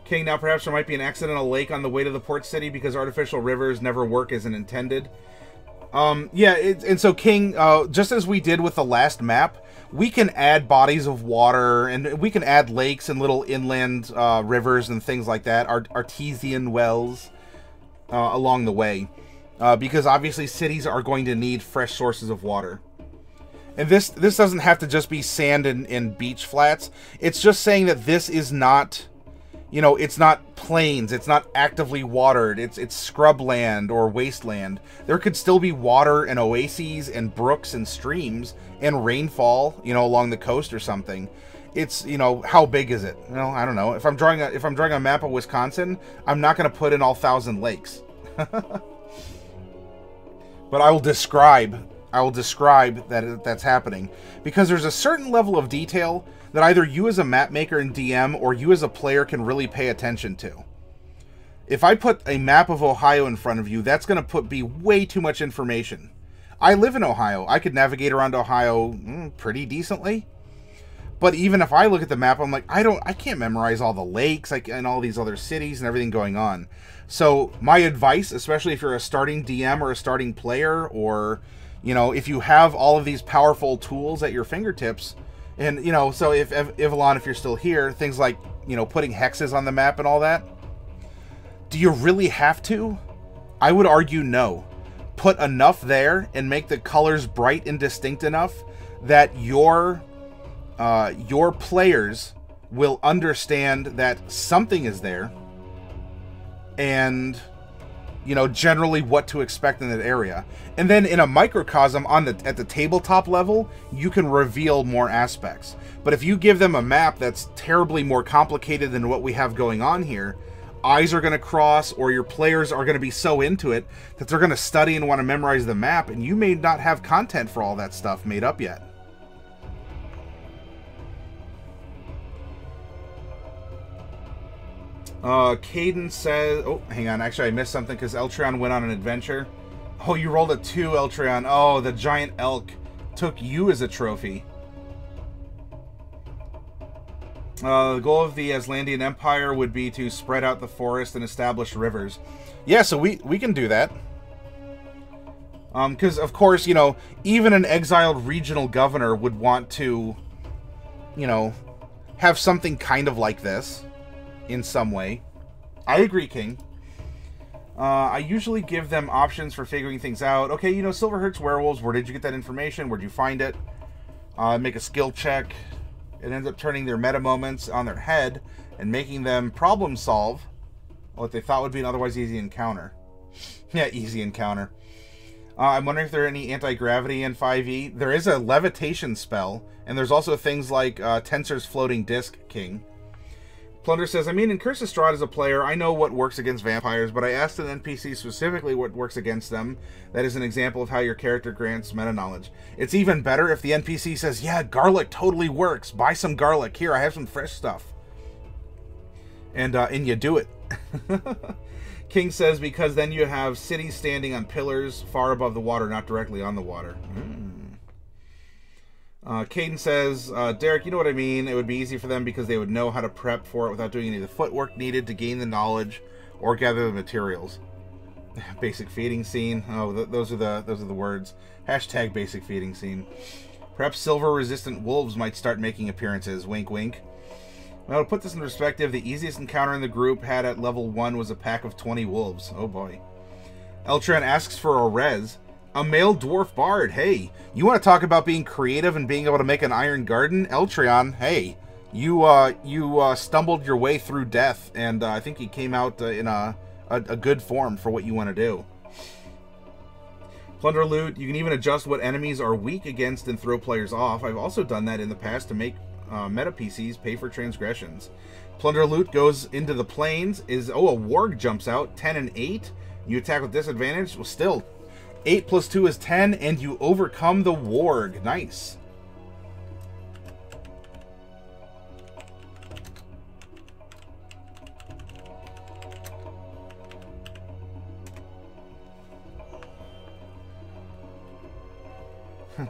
King, now perhaps there might be an accidental lake on the way to the port city because artificial rivers never work as intended. Yeah, and so King, just as we did with the last map, we can add bodies of water, and we can add lakes and little inland rivers and things like that, artesian wells along the way, because obviously cities are going to need fresh sources of water. And this doesn't have to just be sand and beach flats. It's just saying that this is not, you know, it's not plains, it's not actively watered, it's scrubland or wasteland. There could still be water and oases and brooks and streams and rainfall, you know, along the coast or something. It's, you know, how big is it? You know, I don't know. If I'm drawing a map of Wisconsin, I'm not going to put in all 1,000 lakes. But I will describe that that's happening, because there's a certain level of detail that either you as a map maker and DM or you as a player can really pay attention to. If I put a map of Ohio in front of you, that's going to be way too much information. I live in Ohio. I could navigate around Ohio pretty decently. But even if I look at the map, I'm like, I can't memorize all the lakes and all these other cities and everything going on. So my advice, especially if you're a starting DM or a starting player, or, you know, if you have all of these powerful tools at your fingertips, and, you know, so if Ivalon, if you're still here, things like, you know, putting hexes on the map and all that, do you really have to? I would argue no. Put enough there and make the colors bright and distinct enough that your players will understand that something is there, and, you know, generally what to expect in that area. And then in a microcosm at the tabletop level, you can reveal more aspects. But if you give them a map that's terribly more complicated than what we have going on here, eyes are going to cross, or your players are going to be so into it that they're going to study and want to memorize the map, and you may not have content for all that stuff made up yet. Caden says... Oh, hang on. Actually, I missed something because Eltreon went on an adventure. Oh, you rolled a 2, Eltreon. Oh, the giant elk took you as a trophy. The goal of the Aslandian Empire would be to spread out the forest and establish rivers. Yeah, so we can do that. Because, of course, you know, even an exiled regional governor would want to, you know, have something kind of like this in some way. I agree, King. I usually give them options for figuring things out. Okay, you know, Silverheart's werewolves, where did you get that information? Where'd you find it? Make a skill check. It ends up turning their meta moments on their head and making them problem solve what they thought would be an otherwise easy encounter. Yeah, easy encounter. I'm wondering if there are any anti-gravity in 5e. There is a levitation spell, and there's also things like Tensor's floating disc, King. Plunder says, I mean, in Curse of Strahd as a player, I know what works against vampires, but I asked an NPC specifically what works against them. That is an example of how your character grants meta-knowledge. It's even better if the NPC says, yeah, garlic totally works. Buy some garlic. Here, I have some fresh stuff. And you do it. King says because then you have cities standing on pillars far above the water, not directly on the water. Caden says, Derek, you know what I mean. It would be easy for them because they would know how to prep for it without doing any of the footwork needed to gain the knowledge or gather the materials. Basic feeding scene. Oh, those are the words. Hashtag basic feeding scene. Perhaps silver-resistant wolves might start making appearances. Wink, wink. Well, to put this in perspective, the easiest encounter in the group had at level 1 was a pack of 20 wolves. Oh boy. Eltran asks for a res. A male dwarf bard. Hey, you want to talk about being creative and being able to make an iron garden? Eltran, hey, you stumbled your way through death, and I think you came out in a good form for what you want to do. Plunder loot. You can even adjust what enemies are weak against and throw players off. I've also done that in the past to make meta PCs pay for transgressions. Plunder loot goes into the plains. A warg jumps out. 10 and 8. You attack with disadvantage. Well, still, 8 plus 2 is 10, and you overcome the warg. Nice.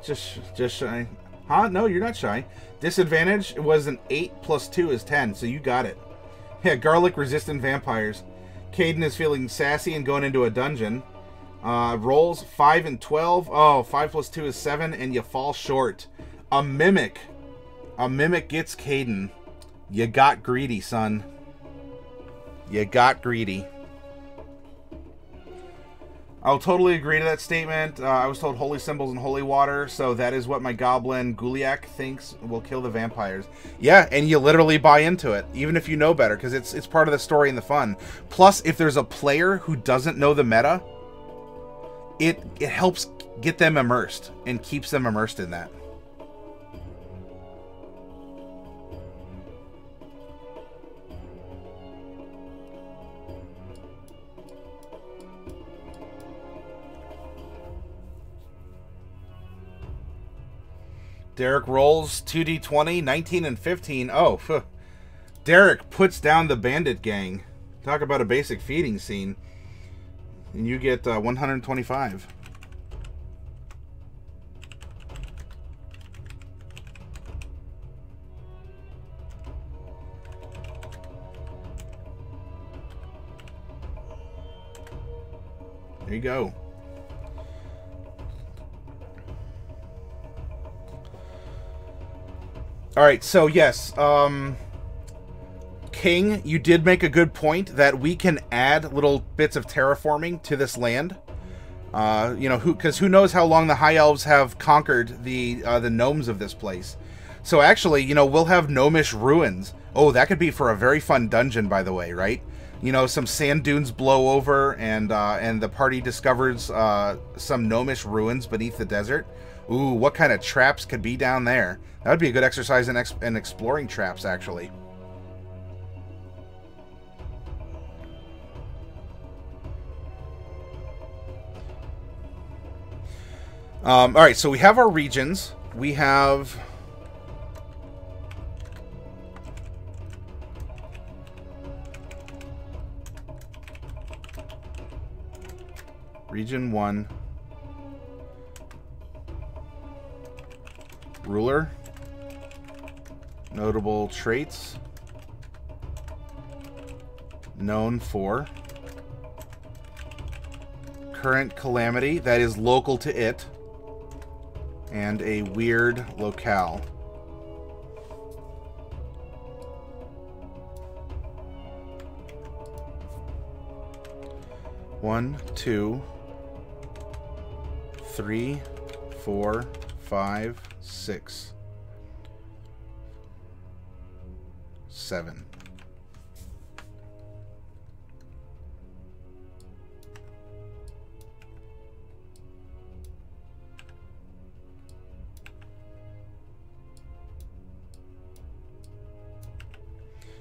Just shy. Huh? No, you're not shy. Disadvantage was an 8 plus 2 is 10, so you got it. Yeah, garlic resistant vampires. Caden is feeling sassy and going into a dungeon. Rolls 5 and 12. Oh, 5 plus 2 is 7, and you fall short. A mimic. A mimic gets Caden. You got greedy, son. You got greedy. I'll totally agree to that statement. I was told holy symbols and holy water, so that is what my goblin Guliak thinks will kill the vampires. Yeah, and you literally buy into it, even if you know better, because it's part of the story and the fun. Plus, if there's a player who doesn't know the meta, it helps get them immersed and keeps them immersed in that. Derek rolls 2d20, 19 and 15. Oh, phew. Derek puts down the bandit gang. Talk about a basic feeding scene. And you get 125. There you go. All right, so yes, King, you did make a good point that we can add little bits of terraforming to this land. You know, because who knows how long the High Elves have conquered the gnomes of this place. So actually, you know, we'll have gnomish ruins. Oh, that could be for a very fun dungeon, by the way, right? You know, some sand dunes blow over, and the party discovers some gnomish ruins beneath the desert. Ooh, what kind of traps could be down there? That would be a good exercise in exploring traps, actually. All right, so we have our regions. We have... Region 1. Ruler. Notable traits. Known for. Current calamity that is local to it. And a weird locale. One, two, 3, 4, 5, 6, 7.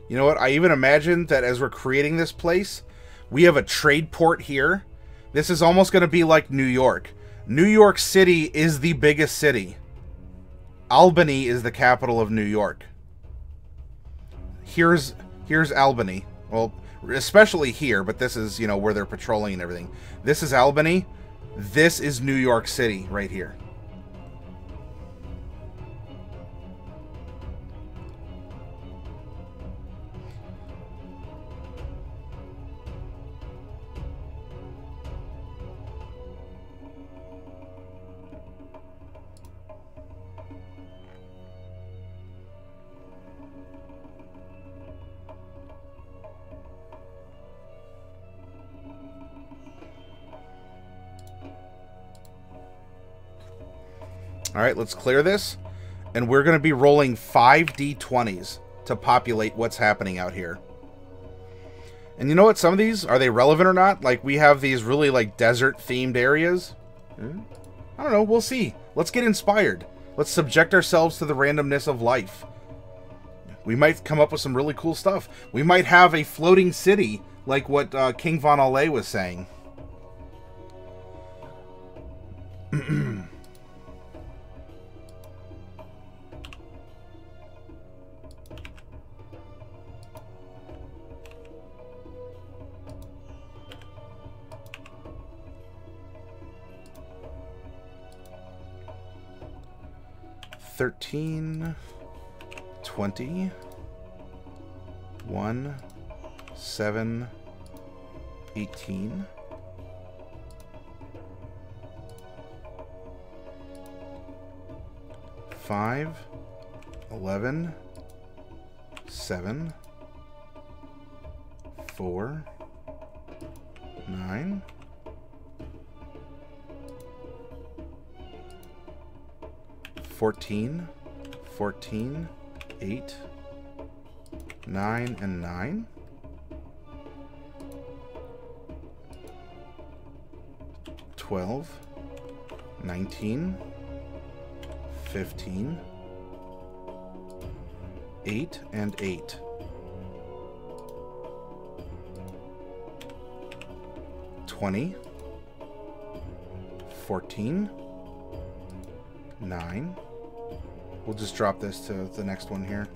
You know what? I even imagined that as we're creating this place, we have a trade port here. This is almost going to be like New York. New York City is the biggest city. Albany is the capital of New York. Here's Albany. Well, especially here, but this is, you know, where they're patrolling and everything. This is Albany. This is New York City right here. Alright, let's clear this. And we're going to be rolling 5 D20s to populate what's happening out here. And you know what? Some of these, are they relevant or not? Like, we have these really, like, desert-themed areas. I don't know. We'll see. Let's get inspired. Let's subject ourselves to the randomness of life. We might come up with some really cool stuff. We might have a floating city, like what King Von Allee was saying. $13, $20, $1, $7, $18, $5, $11, $7, $4, $9, 14, 14, 8, 9, and 9. 12, 19, 15, 8, and 8. 20, 14, 9. We'll just drop this to the next one here.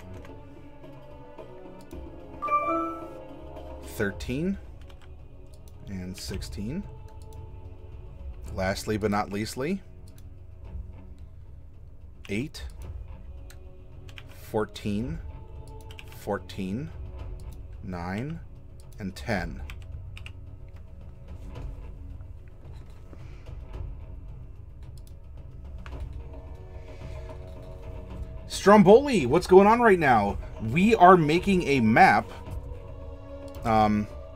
13 and 16. Lastly but not leastly, 8, 14, 14, 9, and 10. Stromboli, what's going on right now? We are making a map.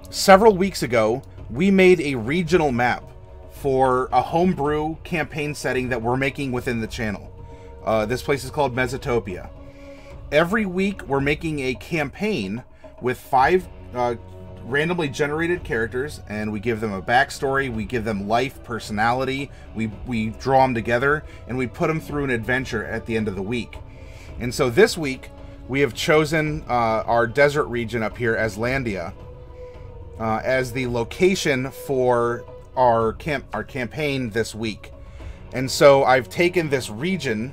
Several weeks ago, we made a regional map for a homebrew campaign setting that we're making within the channel. This place is called Mesotopia. Every week, we're making a campaign with 5 randomly generated characters, and we give them a backstory, we give them life, personality, we draw them together, and we put them through an adventure at the end of the week. And so this week, we have chosen our desert region up here, Aslandia, as the location for our campaign this week. And so I've taken this region.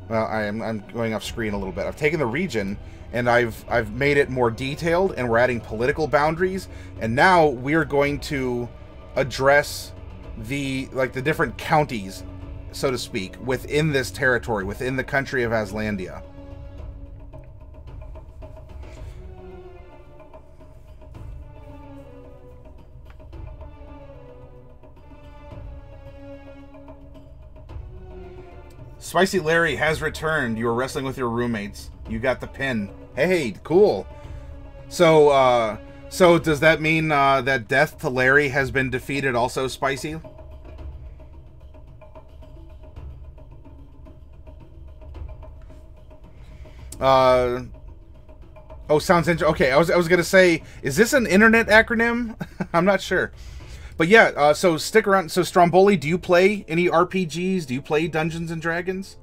Well, I'm going off screen a little bit. I've taken the region and I've made it more detailed, and we're adding political boundaries. And now we are going to address the different counties, so to speak, within this territory, within the country of Aslandia. Spicy Larry has returned. You were wrestling with your roommates. You got the pin. Hey, cool. So does that mean that death to Larry has been defeated also, Spicy? Oh, sounds interesting. Okay, I was gonna say, is this an internet acronym? I'm not sure. But yeah, so stick around. So Stromboli, do you play any RPGs? Do you play Dungeons and Dragons?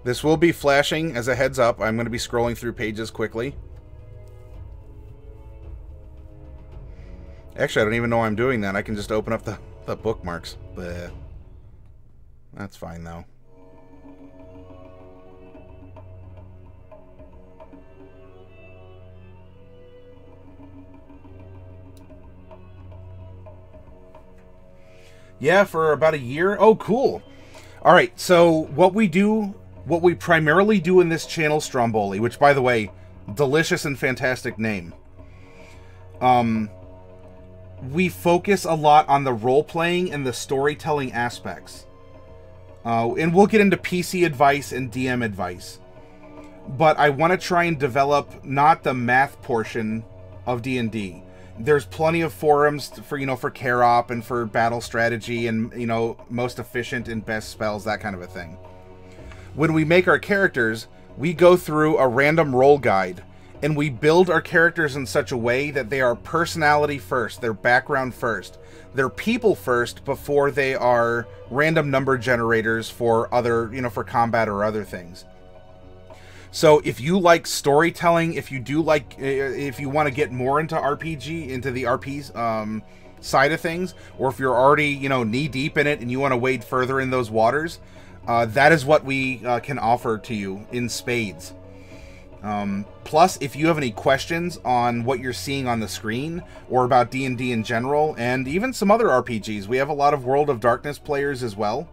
This will be flashing as a heads up. I'm going to be scrolling through pages quickly. Actually, I don't even know why I'm doing that. I can just open up the bookmarks. Bleh. That's fine, though. Yeah, for about a year. Oh, cool. All right, so what we primarily do in this channel, Stromboli, which, by the way, delicious and fantastic name. We focus a lot on the role-playing and the storytelling aspects. And we'll get into PC advice and DM advice. But I want to try and develop not the math portion of D&D. There's plenty of forums for, for care op and for battle strategy and, most efficient and best spells, that kind of a thing. When we make our characters, we go through a random roll guide, and we build our characters in such a way that they are personality first, their background first, they're people first before they are random number generators for other, for combat or other things. So if you like storytelling, if you want to get more into RPG, into the RP side of things, or if you're already, knee deep in it and you want to wade further in those waters, that is what we can offer to you in spades. Plus, if you have any questions on what you're seeing on the screen, or about D&D in general, and even some other RPGs, we have a lot of World of Darkness players as well.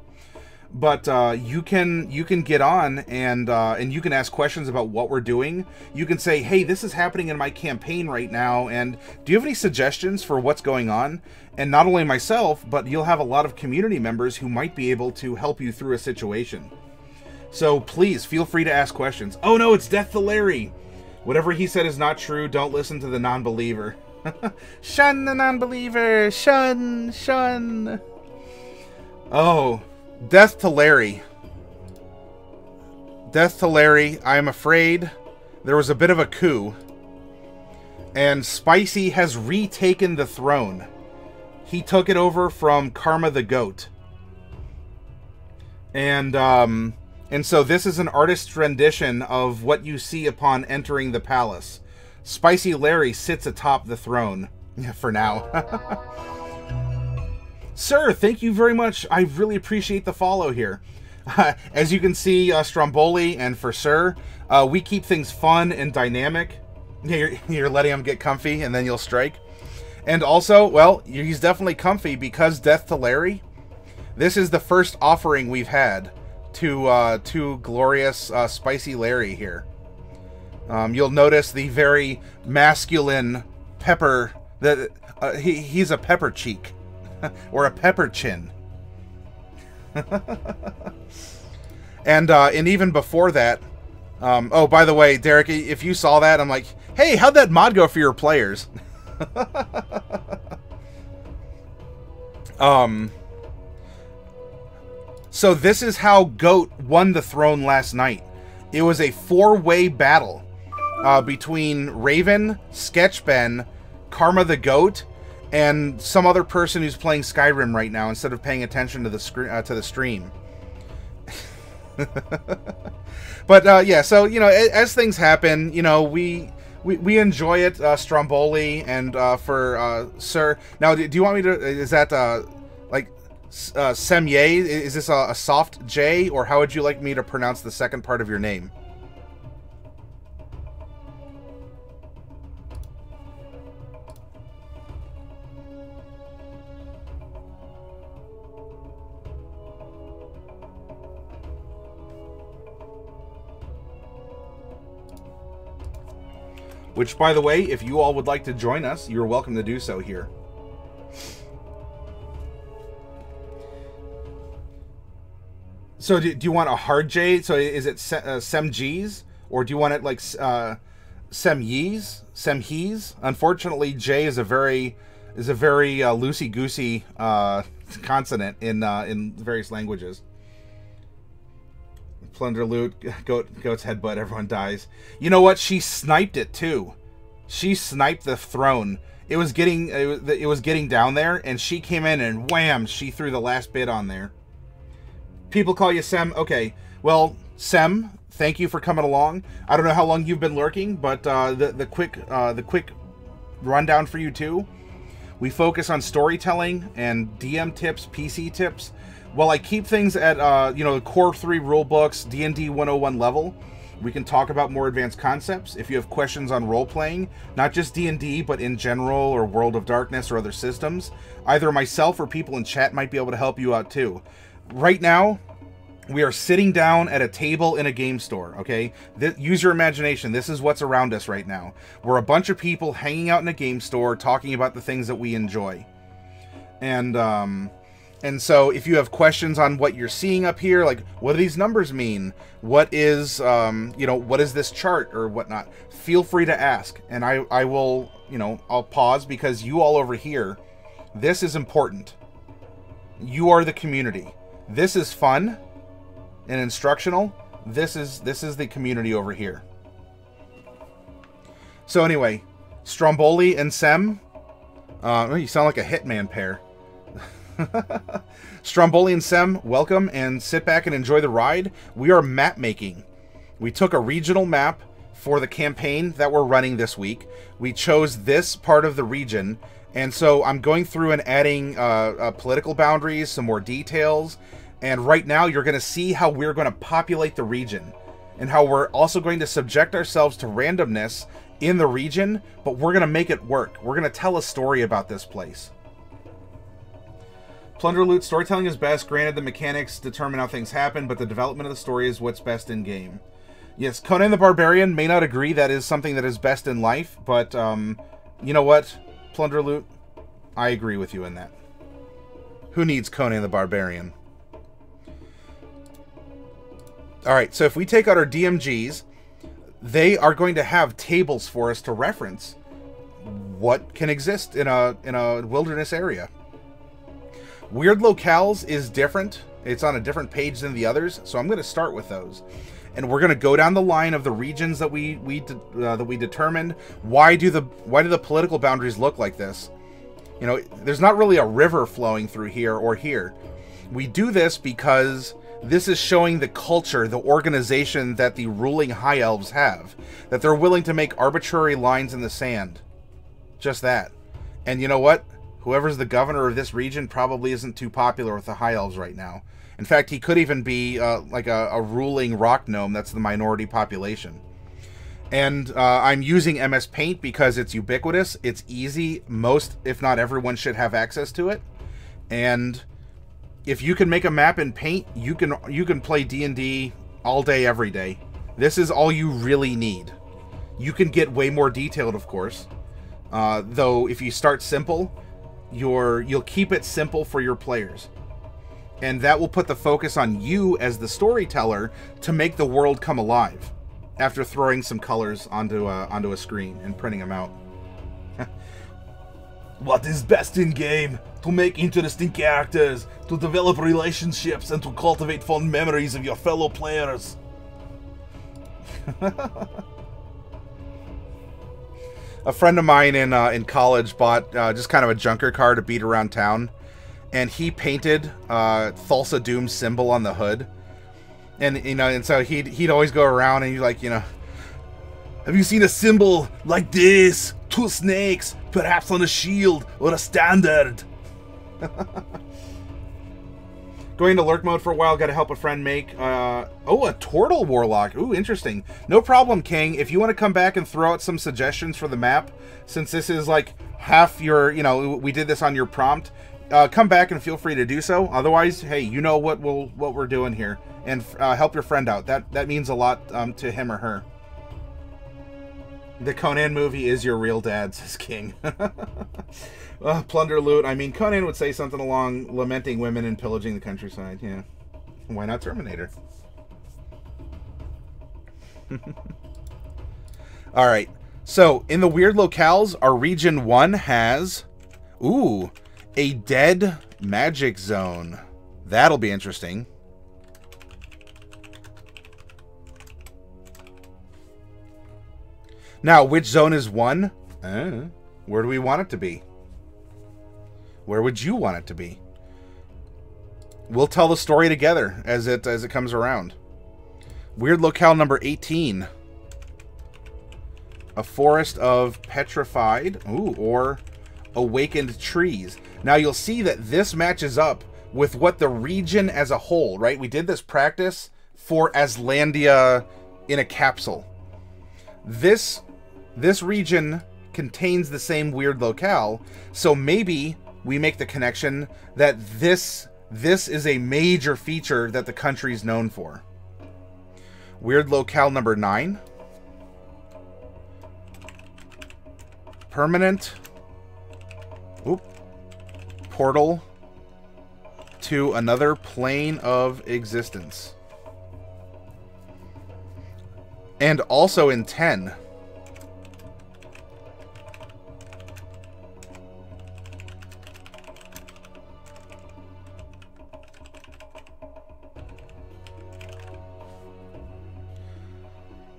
But you can get on and you can ask questions about what we're doing. You can say, hey, this is happening in my campaign right now, and do you have any suggestions for what's going on? And not only myself, but you'll have a lot of community members who might be able to help you through a situation. So please feel free to ask questions. Oh no, it's Death to Larry. Whatever he said is not true. Don't listen to the non-believer. Shun the non-believer. Shun, shun. Oh. Death to Larry. Death to Larry, I am afraid there was a bit of a coup. And Spicy has retaken the throne. He took it over from Karma the Goat. And so this is an artist's rendition of what you see upon entering the palace. Spicy Larry sits atop the throne. For now. Sir, thank you very much. I really appreciate the follow here. As you can see, Stromboli and for Sir, we keep things fun and dynamic. You're letting him get comfy and then you'll strike. And also, well, he's definitely comfy because Death to Larry. This is the first offering we've had to glorious Spicy Larry here. You'll notice the very masculine pepper, he's a pepper cheek. Or a pepper chin. and even before that, oh, by the way, Derek, if you saw that, I'm like, hey, how'd that mod go for your players? So this is how Goat won the throne last night. It was a 4-way battle between Raven, Sketchben, Karma the Goat, and some other person who's playing Skyrim right now instead of paying attention to the stream. But yeah, so as things happen, we enjoy it, Stromboli, and for Sir. Now, do you want me to? Is that like Semye? Is this a soft J, or how would you like me to pronounce the second part of your name? Which, by the way, if you all would like to join us, you're welcome to do so here. So do you want a hard J? So is it Semjees? Or do you want it like Semyees? Semhees? Unfortunately, J is a very loosey-goosey consonant in various languages. Plunder, loot, goat's headbutt, everyone dies. You know what? She sniped it too. She sniped the throne. It was getting down there, and she came in and wham! She threw the last bit on there. People call you Sem. Okay, well, Sem, thank you for coming along. I don't know how long you've been lurking, but the quick rundown for you too. We focus on storytelling and DM tips, PC tips. While I keep things at the core 3 rule books, D&D 101 level, we can talk about more advanced concepts. If you have questions on role-playing, not just D&D, but in general, or World of Darkness or other systems, either myself or people in chat might be able to help you out too. Right now, we are sitting down at a table in a game store, okay? Use your imagination. This is what's around us right now. We're a bunch of people hanging out in a game store talking about the things that we enjoy. And so if you have questions on what you're seeing up here, like, what do these numbers mean? What is, what is this chart or whatnot? Feel free to ask. And I will, I'll pause because you all over here, this is important. You are the community. This is fun and instructional. This is the community over here. So anyway, Stromboli and Sem, you sound like a Hitman pair. Stromboli and Sem, welcome, and sit back and enjoy the ride. We are map making. We took a regional map for the campaign that we're running this week. We chose this part of the region, and so I'm going through and adding political boundaries, some more details, and right now you're going to see how we're going to populate the region, and how we're also going to subject ourselves to randomness in the region, but we're going to make it work. We're going to tell a story about this place. Plunder loot storytelling is best. Granted, the mechanics determine how things happen, but the development of the story is what's best in game. Yes, Conan the Barbarian may not agree that is something that is best in life, but you know what, Plunder loot, I agree with you in that. Who needs Conan the Barbarian? All right, so if we take out our DMGs, they are going to have tables for us to reference what can exist in a wilderness area. Weird locales is different. It's on a different page than the others, so I'm going to start with those. And we're going to go down the line of the regions that we determined. Why do the political boundaries look like this? There's not really a river flowing through here or here. We do this because this is showing the culture, the organization that the ruling High Elves have. That they're willing to make arbitrary lines in the sand. Just that. And you know what? Whoever's the governor of this region probably isn't too popular with the High Elves right now. In fact, he could even be like a ruling rock gnome that's the minority population. And I'm using MS Paint because it's ubiquitous, it's easy, most, if not everyone, should have access to it. And if you can make a map in Paint, you can play D&D all day, every day. This is all you really need. You can get way more detailed, of course. Though, if you start simple, you'll keep it simple for your players, and that will put the focus on you as the storyteller to make the world come alive after throwing some colors onto a screen and printing them out. What is best in game? To make interesting characters, to develop relationships, and to cultivate fond memories of your fellow players. A friend of mine in college bought just kind of a junker car to beat around town, and he painted Thulsa Doom's symbol on the hood, and so he'd always go around and he's like, have you seen a symbol like this? 2 snakes, perhaps on a shield or a standard. Going to lurk mode for a while, got to help a friend make, a Turtle Warlock. Ooh, interesting. No problem, King. If you want to come back and throw out some suggestions for the map, since this is like half your, we did this on your prompt, come back and feel free to do so. Otherwise, hey, you know what we're doing here. And help your friend out. That means a lot to him or her. The Conan movie is your real dad, says King. Plunder loot. I mean, Conan would say something along lamenting women and pillaging the countryside. Yeah. Why not Terminator? Alright. So, in the weird locales, our region 1 has... Ooh. A dead magic zone. That'll be interesting. Now, which zone is 1? Where do we want it to be? Where would you want it to be? We'll tell the story together as it comes around. Weird locale number 18. A forest of petrified, or awakened trees. Now you'll see that this matches up with what the region as a whole, right? We did this practice for Aslandia in a capsule. This region contains the same weird locale, so maybe we make the connection that this is a major feature that the country is known for. Weird locale number 9. Permanent portal to another plane of existence. And also in 10.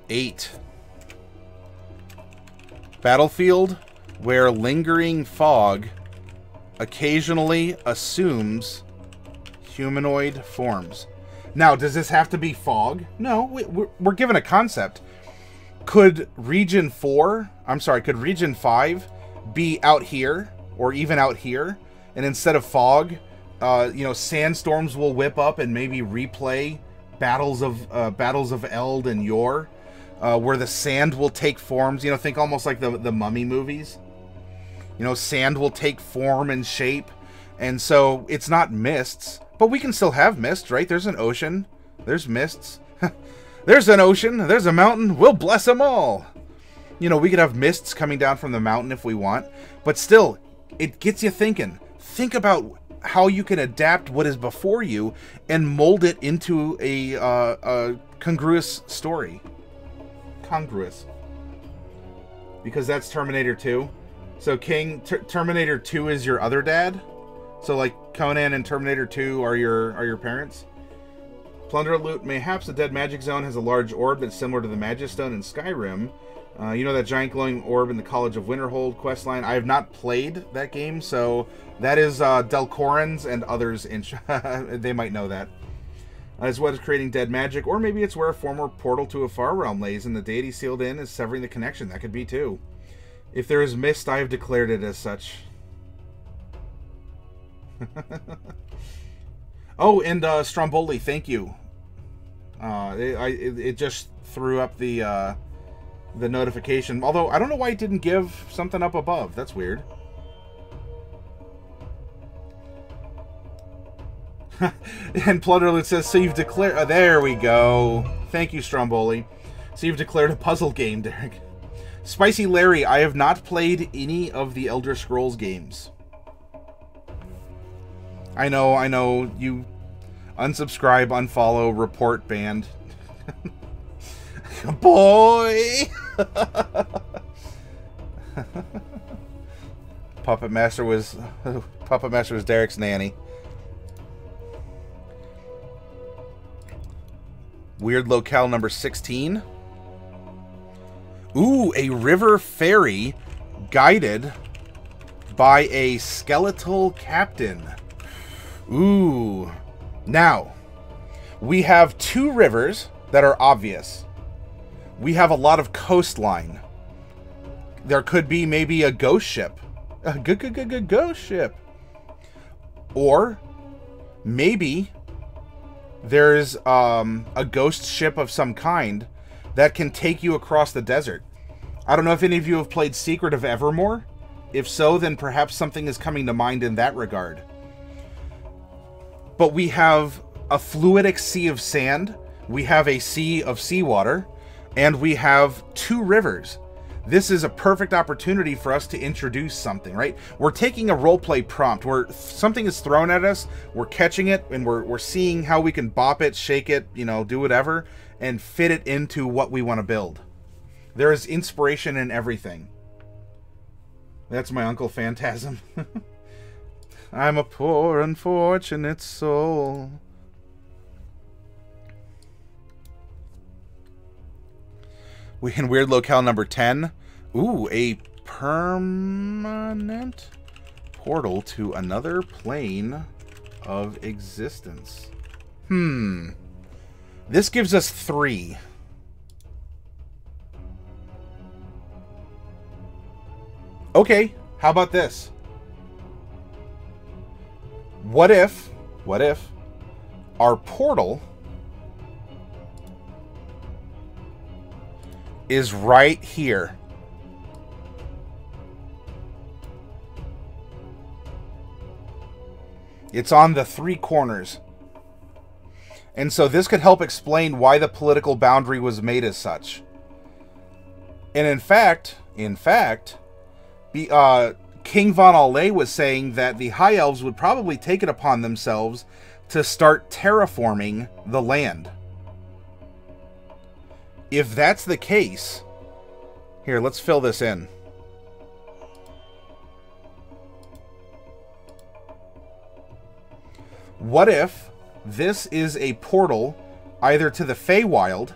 Eight. Battlefield where lingering fog occasionally assumes humanoid forms. Now, does this have to be fog? No, we're given a concept. Could region 5 be out here, or even out here, and instead of fog, sandstorms will whip up and maybe replay battles of Eld and Yor, where the sand will take forms. Think almost like the Mummy movies. Sand will take form and shape, and so it's not mists, but we can still have mists, right? There's an ocean, there's mists, there's an ocean, there's a mountain, we'll bless them all. We could have mists coming down from the mountain if we want, but still, it gets you thinking. Think about how you can adapt what is before you and mold it into a congruous story. Congruous. Because that's Terminator 2. So King, Terminator 2 is your other dad? So like Conan and Terminator 2 are your parents? Plunder loot. Mayhaps the Dead Magic Zone has a large orb that's similar to the Magistone in Skyrim. That giant glowing orb in the College of Winterhold questline. I have not played that game, so that is Delcorans and others. They might know that. As what is creating dead magic, or maybe it's where a former portal to a far realm lays, and the deity sealed in is severing the connection. That could be too. If there is mist, I have declared it as such. Oh, and Stromboli, thank you. It just threw up the notification. Although I don't know why it didn't give something up above. That's weird. And Plunderlet says, so you've declared... there we go. Thank you, Stromboli. So you've declared a puzzle game, Derek. Spicy Larry, I have not played any of the Elder Scrolls games. I know. You unsubscribe, unfollow, report, banned. Boy! Puppet Master was Derek's nanny. Weird locale number 16. Ooh, a river ferry guided by a skeletal captain. Ooh. Now, we have two rivers that are obvious. We have a lot of coastline. There could be maybe a ghost ship. A ghost ship. Or maybe there's a ghost ship of some kind that can take you across the desert. I don't know if any of you have played Secret of Evermore. If so, then perhaps something is coming to mind in that regard. But we have a fluidic sea of sand, we have a sea of seawater, and we have two rivers. This is a perfect opportunity for us to introduce something, right? We're taking a roleplay prompt where something is thrown at us, we're catching it, and we're seeing how we can bop it, shake it, do whatever, and fit it into what we want to build. There is inspiration in everything. That's my Uncle Phantasm. I'm a poor, unfortunate soul. We in weird locale number 10. Ooh, a permanent portal to another plane of existence. This gives us 3. Okay, how about this? What if our portal is right here? It's on the 3 corners. And so this could help explain why the political boundary was made as such. And in fact, King Von Alé was saying that the High Elves would probably take it upon themselves to start terraforming the land. If that's the case, here, let's fill this in. What if this is a portal either to the Feywild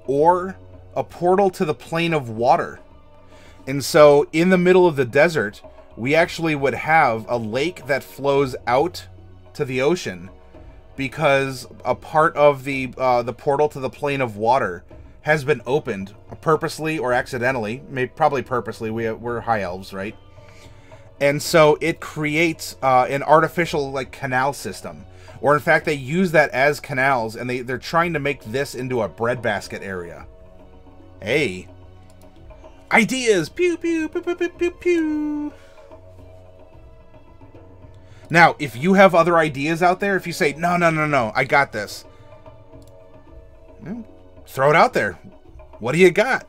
or a portal to the plane of water? And so in the middle of the desert, we actually would have a lake that flows out to the ocean because a part of the portal to the plane of water has been opened purposely or accidentally, probably purposely. We're High Elves, right? And so it creates an artificial like canal system. Or in fact, they use that as canals, and they're trying to make this into a breadbasket area. Hey. Ideas! Pew, pew, pew, pew, pew, pew, pew. Now, if you have other ideas out there, if you say, no, I got this. Throw it out there. What do you got?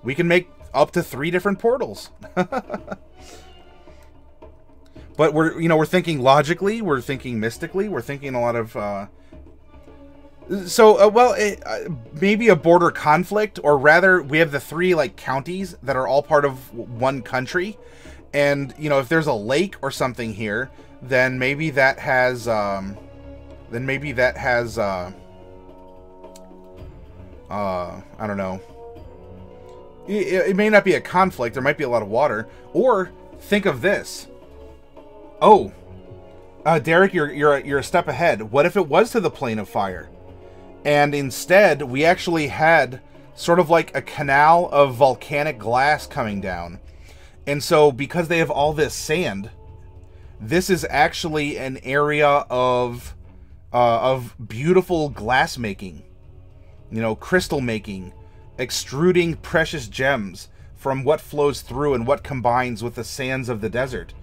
We can make up to 3 different portals. But we're thinking logically, we're thinking mystically, we're thinking a lot of maybe a border conflict, or rather we have the 3 like counties that are all part of one country, and if there's a lake or something here, then maybe that has I don't know. It may not be a conflict, there might be a lot of water. Or think of this. Oh, Derek, you're a step ahead. What if it was to the plane of fire? And instead, we actually had sort of like a canal of volcanic glass coming down. And so, because they have all this sand, this is actually an area of beautiful glass making. Crystal making, extruding precious gems from what flows through and what combines with the sands of the desert.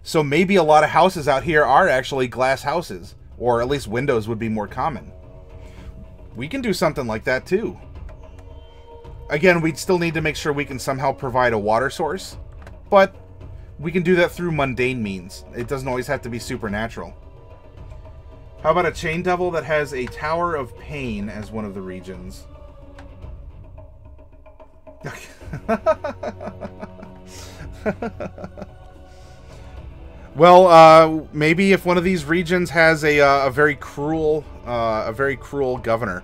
So maybe a lot of houses out here are actually glass houses, or at least windows would be more common. We can do something like that too. Again, we'd still need to make sure we can somehow provide a water source, but we can do that through mundane means. It doesn't always have to be supernatural. How about a chain devil that has a Tower of Pain as one of the regions? Well, maybe if one of these regions has a very cruel governor.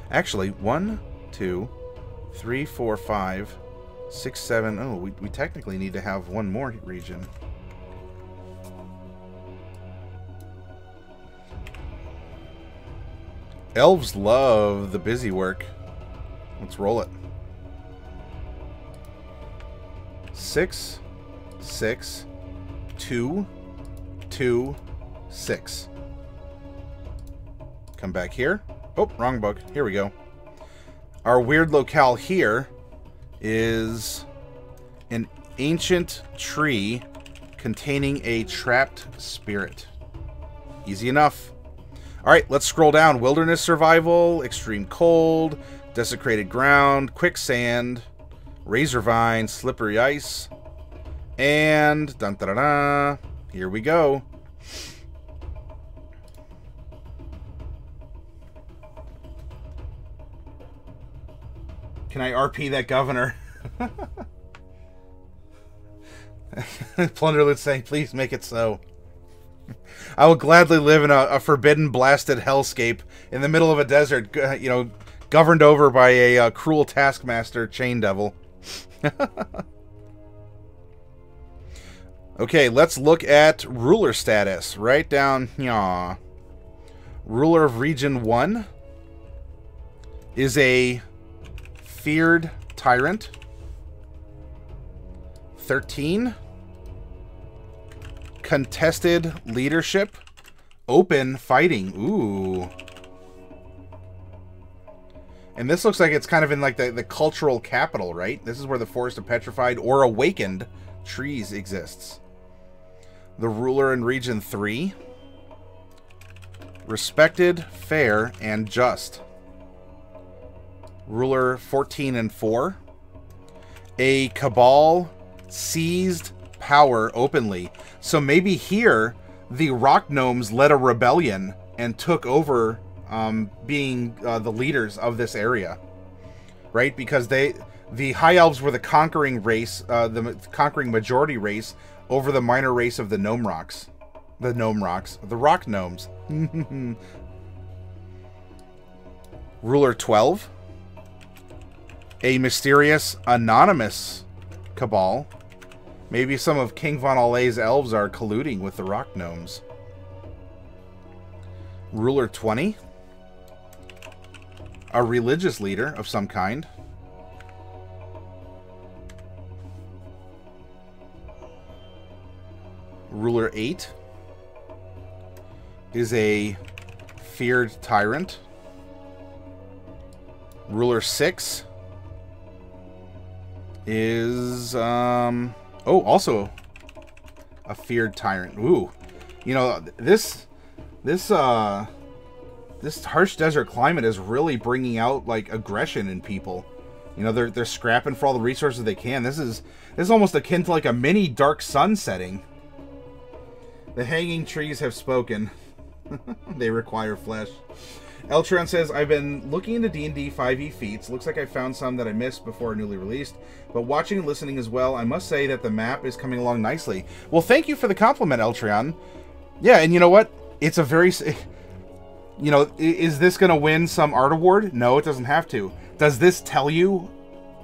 Actually, 1, 2, 3, 4, 5, 6, 7. Oh, we technically need to have one more region. Elves love the busy work. Let's roll it. 6, 6, 2, 2, 6. Come back here. Oh, wrong book. Here we go. Our weird locale here is an ancient tree containing a trapped spirit. Easy enough. Alright, let's scroll down. Wilderness survival, extreme cold, desecrated ground, quicksand, razor vine, slippery ice, and dun da da da. Here we go. Can I RP that governor? Plunderlet saying, please make it so. I will gladly live in a forbidden, blasted hellscape in the middle of a desert, governed over by a cruel taskmaster chain devil. Okay, let's look at ruler status. Right down here. Ruler of Region 1 is a feared tyrant. 13. Contested leadership. Open fighting. Ooh. And this looks like it's kind of in like the cultural capital, right? This is where the Forest of Petrified or Awakened Trees exists. The ruler in Region 3. Respected, fair, and just. Ruler 14 and 4. A cabal seized power openly. So maybe here the rock gnomes led a rebellion and took over being the leaders of this area, right? Because the high elves were the conquering race, the conquering majority race over the minor race of the the rock gnomes. Ruler 12, a mysterious anonymous cabal. Maybe some of King Von Alay's elves are colluding with the rock gnomes. Ruler 20, a religious leader of some kind. Ruler 8 is a feared tyrant. Ruler 6 is also a feared tyrant. Ooh. You know, this harsh desert climate is really bringing out like aggression in people. You know, they're scrapping for all the resources they can. This is almost akin to like a mini Dark Sun setting. The hanging trees have spoken. They require flesh. Eltron says, I've been looking into D&D 5e feats. Looks like I found some that I missed before newly released. But watching and listening as well, I must say that the map is coming along nicely. Well, thank you for the compliment, Eltron. Yeah, and you know what? It's a very... You know, is this going to win some art award? No, it doesn't have to. Does this tell you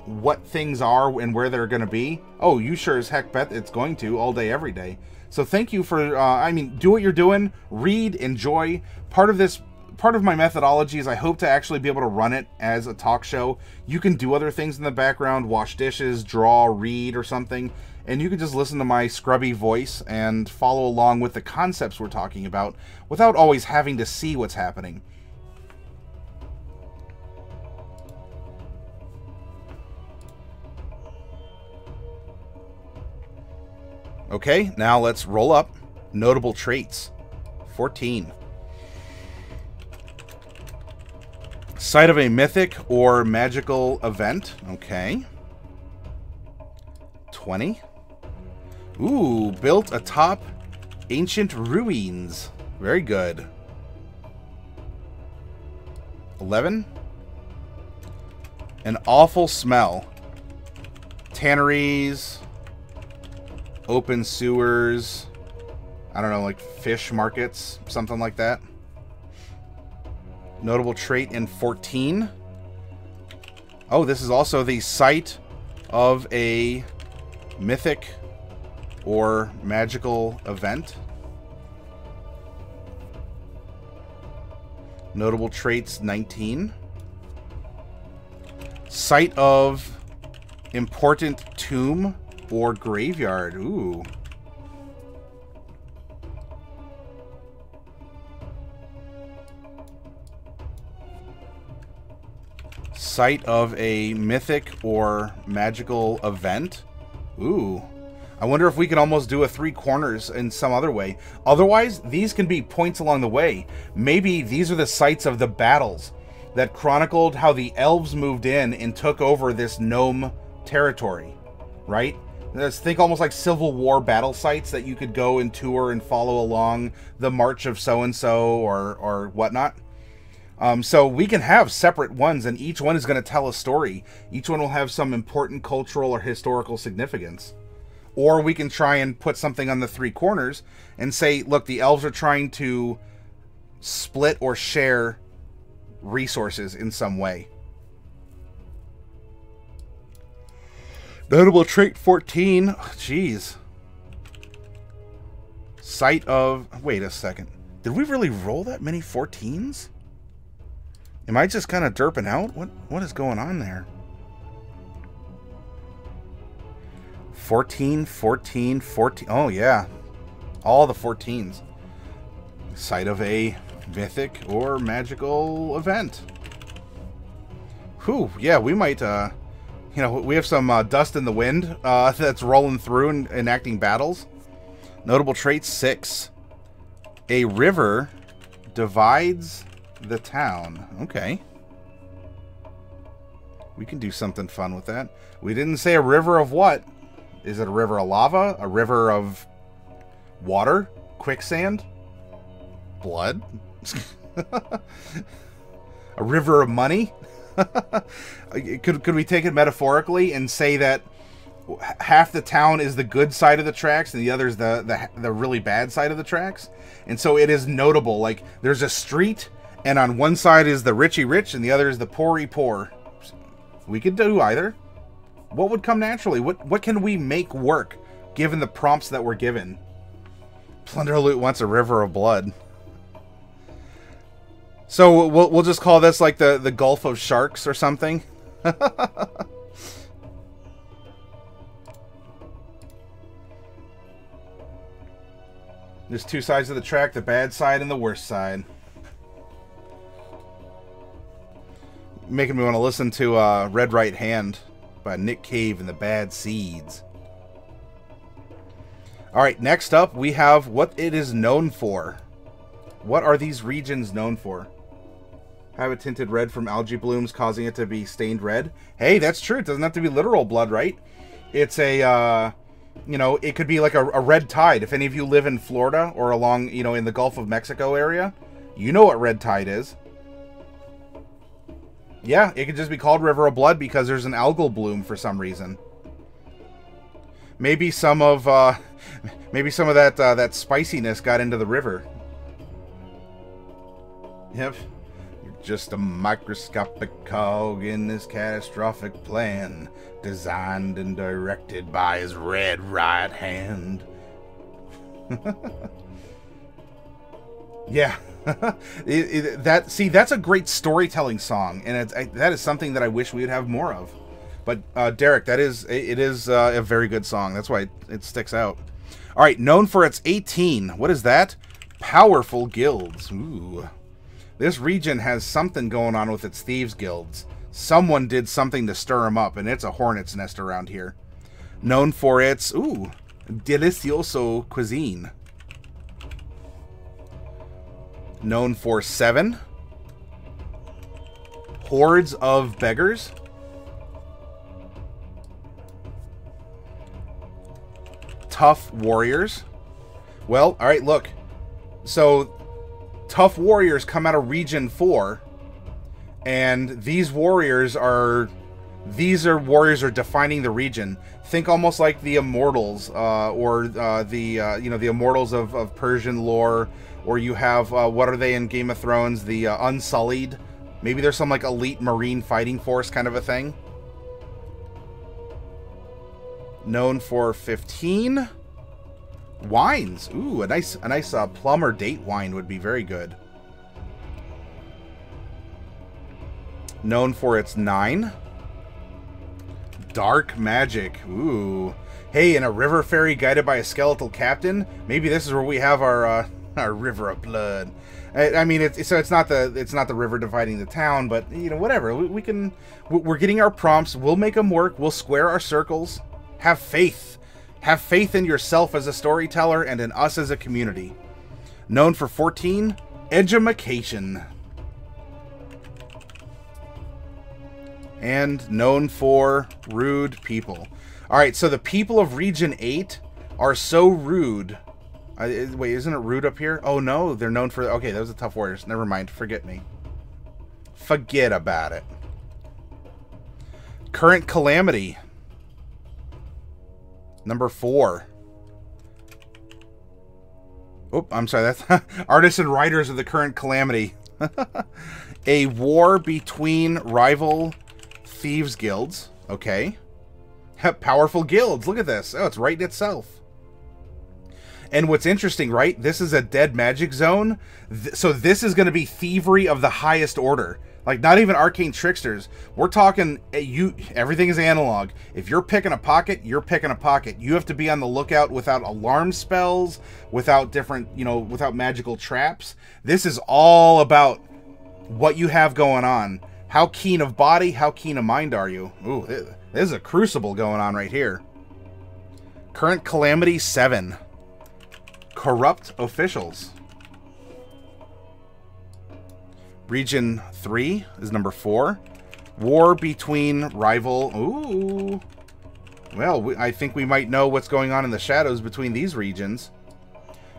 what things are and where they're going to be? Oh, you sure as heck bet it's going to all day, every day. So thank you for, I mean, do what you're doing. Read, enjoy. Part of my methodology is I hope to actually be able to run it as a talk show. You can do other things in the background, wash dishes, draw, read, or something. And you can just listen to my scrubby voice and follow along with the concepts we're talking about without always having to see what's happening. Okay, now let's roll up notable traits. 14. Site of a mythic or magical event. Okay. 20. Ooh, built atop ancient ruins. Very good. 11. An awful smell. Tanneries. Open sewers. I don't know, like fish markets. Something like that. Notable trait in 14. Oh, this is also the site of a mythic or magical event. Notable traits 19. Site of important tomb or graveyard. Ooh. Site of a mythic or magical event. Ooh. I wonder if we can almost do a 3 corners in some other way. Otherwise, these can be points along the way. Maybe these are the sites of the battles that chronicled how the elves moved in and took over this gnome territory, right? Let's think almost like Civil War battle sites that you could go and tour and follow along the march of so-and-so or whatnot. So we can have separate ones, and each one is going to tell a story. Each one will have some important cultural or historical significance. Or we can try and put something on the 3 corners and say, look, the elves are trying to split or share resources in some way. Notable trait 14. Jeez. Site of... Wait a second. Did we really roll that many 14s? Am I just kind of derping out? What is going on there? 14, 14, 14. Oh, yeah. All the 14s. Site of a mythic or magical event. Whew, yeah, we might, you know, we have some dust in the wind that's rolling through and enacting battles. Notable traits, 6. A river divides the town. Okay. We can do something fun with that. We didn't say a river of what? Is it a river of lava? A river of water? Quicksand? Blood? A river of money? Could we take it metaphorically and say that half the town is the good side of the tracks and the other is the really bad side of the tracks? And so it is notable. Like, there's a street, and on one side is the richy rich and the other is the poory poor. We could do either. What would come naturally? What can we make work given the prompts that we're given? Plunder loot wants a river of blood. So we'll just call this like the Gulf of Sharks or something. There's two sides of the track, the bad side and the worst side. Making me want to listen to Red Right Hand by Nick Cave and the Bad Seeds. Alright, next up we have what it is known for. What are these regions known for? Have it tinted red from algae blooms, causing it to be stained red. Hey, that's true. It doesn't have to be literal blood, right? It's a, you know, it could be like a red tide. If any of you live in Florida or along, you know, in the Gulf of Mexico area, you know what red tide is. Yeah, it could just be called River of Blood because there's an algal bloom for some reason. Maybe some of that that spiciness got into the river. Yep. You're just a microscopic cog in this catastrophic plan, designed and directed by his red right hand. Yeah. That's a great storytelling song, and that is something that I wish we would have more of. But Derek, it is a very good song. That's why it sticks out. All right, known for its 18. What is that? Powerful guilds. Ooh. This region has something going on with its thieves guilds. Someone did something to stir them up, and it's a hornet's nest around here. Known for its, delicioso cuisine. Known for 7. Hordes of beggars. Tough warriors. Well, alright, look. So, tough warriors come out of Region 4. And these warriors are warriors defining the region. Think almost like the Immortals, or the Immortals of Persian lore, or you have what are they in Game of Thrones? The Unsullied. Maybe there's some like elite marine fighting force kind of a thing. Known for 15 wines. Ooh, a nice plum or date wine would be very good. Known for its 9. Dark magic. Ooh. Hey, in a river ferry guided by a skeletal captain, maybe this is where we have our river of blood. I mean, it's not the river dividing the town, but you know, whatever. We're getting our prompts. We'll make them work. We'll square our circles. Have faith. Have faith in yourself as a storyteller and in us as a community. Known for 14, edumacation. And known for rude people. Alright, so the people of Region 8 are so rude. Wait, isn't it rude up here? Oh no, they're known for... Okay, that was a tough warriors. Never mind, forget me. Forget about it. Current calamity. Number 4. Oh, I'm sorry. That's artists and writers of the current calamity. A war between rival thieves guilds. Okay. Powerful guilds. Look at this. Oh, it's writing itself. And what's interesting, right? This is a dead magic zone. So this is going to be thievery of the highest order. Like, not even arcane tricksters. We're talking, everything is analog. If you're picking a pocket, you're picking a pocket. You have to be on the lookout without alarm spells, without different, without magical traps. This is all about what you have going on. How keen of body, how keen of mind are you? Ooh, there's a crucible going on right here. Current Calamity 7. Corrupt Officials. Region 3 is number 4. War between rival... Ooh. Well, I think we might know what's going on in the shadows between these regions.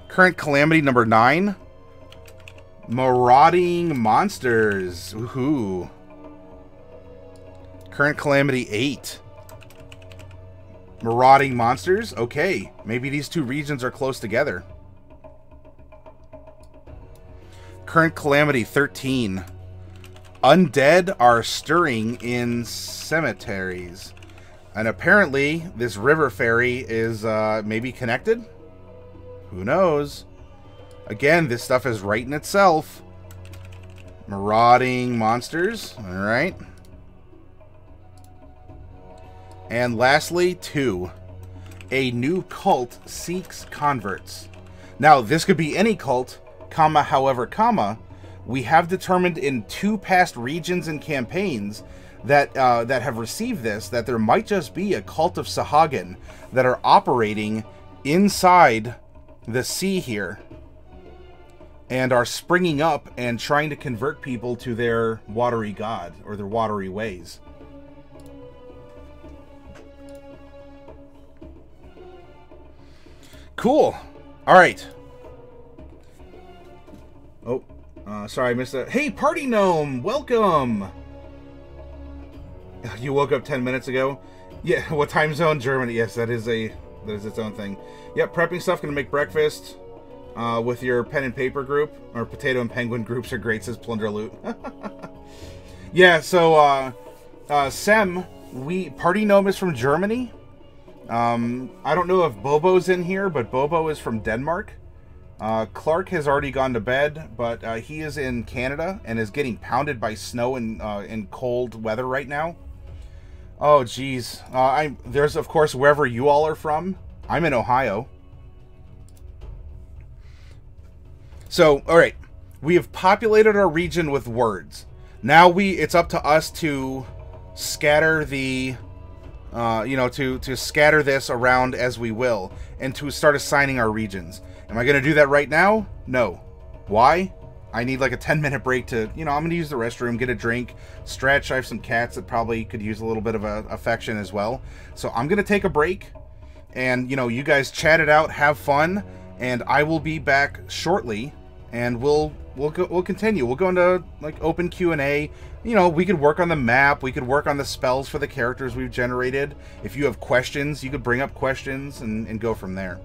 Current Calamity number 9. Marauding Monsters. Ooh. Current Calamity 8. Marauding Monsters? Okay. Maybe these two regions are close together. Current Calamity 13. Undead are stirring in cemeteries. And apparently, this river ferry is maybe connected? Who knows? Again, this stuff is writing itself. Marauding Monsters. Alright. And lastly, 2. A new cult seeks converts. Now, this could be any cult, however, we have determined in 2 past regions and campaigns that that have received this, that there might just be a cult of Sahagin that are operating inside the sea here and are springing up and trying to convert people to their watery god or their watery ways. Cool. All right. Oh, sorry, I missed that. Hey, Party Gnome, welcome. You woke up 10 minutes ago? Yeah, what time zone? Germany. Yes, that is its own thing. Yep, prepping stuff, gonna make breakfast with your pen and paper group, or potato and penguin groups are great, says Plunder Loot. Yeah, so, Sem, Party Gnome is from Germany. I don't know if Bobo's in here, but Bobo is from Denmark. Clark has already gone to bed, but he is in Canada and is getting pounded by snow and cold weather right now. Oh, geez. There's, of course, wherever you all are from. I'm in Ohio. So, all right. We have populated our region with words. Now it's up to us to scatter the... to scatter this around as we will, and to start assigning our regions. Am I going to do that right now? No. Why? I need like a 10-minute break to, I'm going to use the restroom, get a drink, stretch. I have some cats that probably could use a little bit of affection as well. So I'm going to take a break, and, you guys chat it out, have fun, and I will be back shortly, and we'll continue. We'll go into, like, open Q&A. We could work on the map. We could work on the spells for the characters we've generated. If you have questions, you could bring up questions and go from there.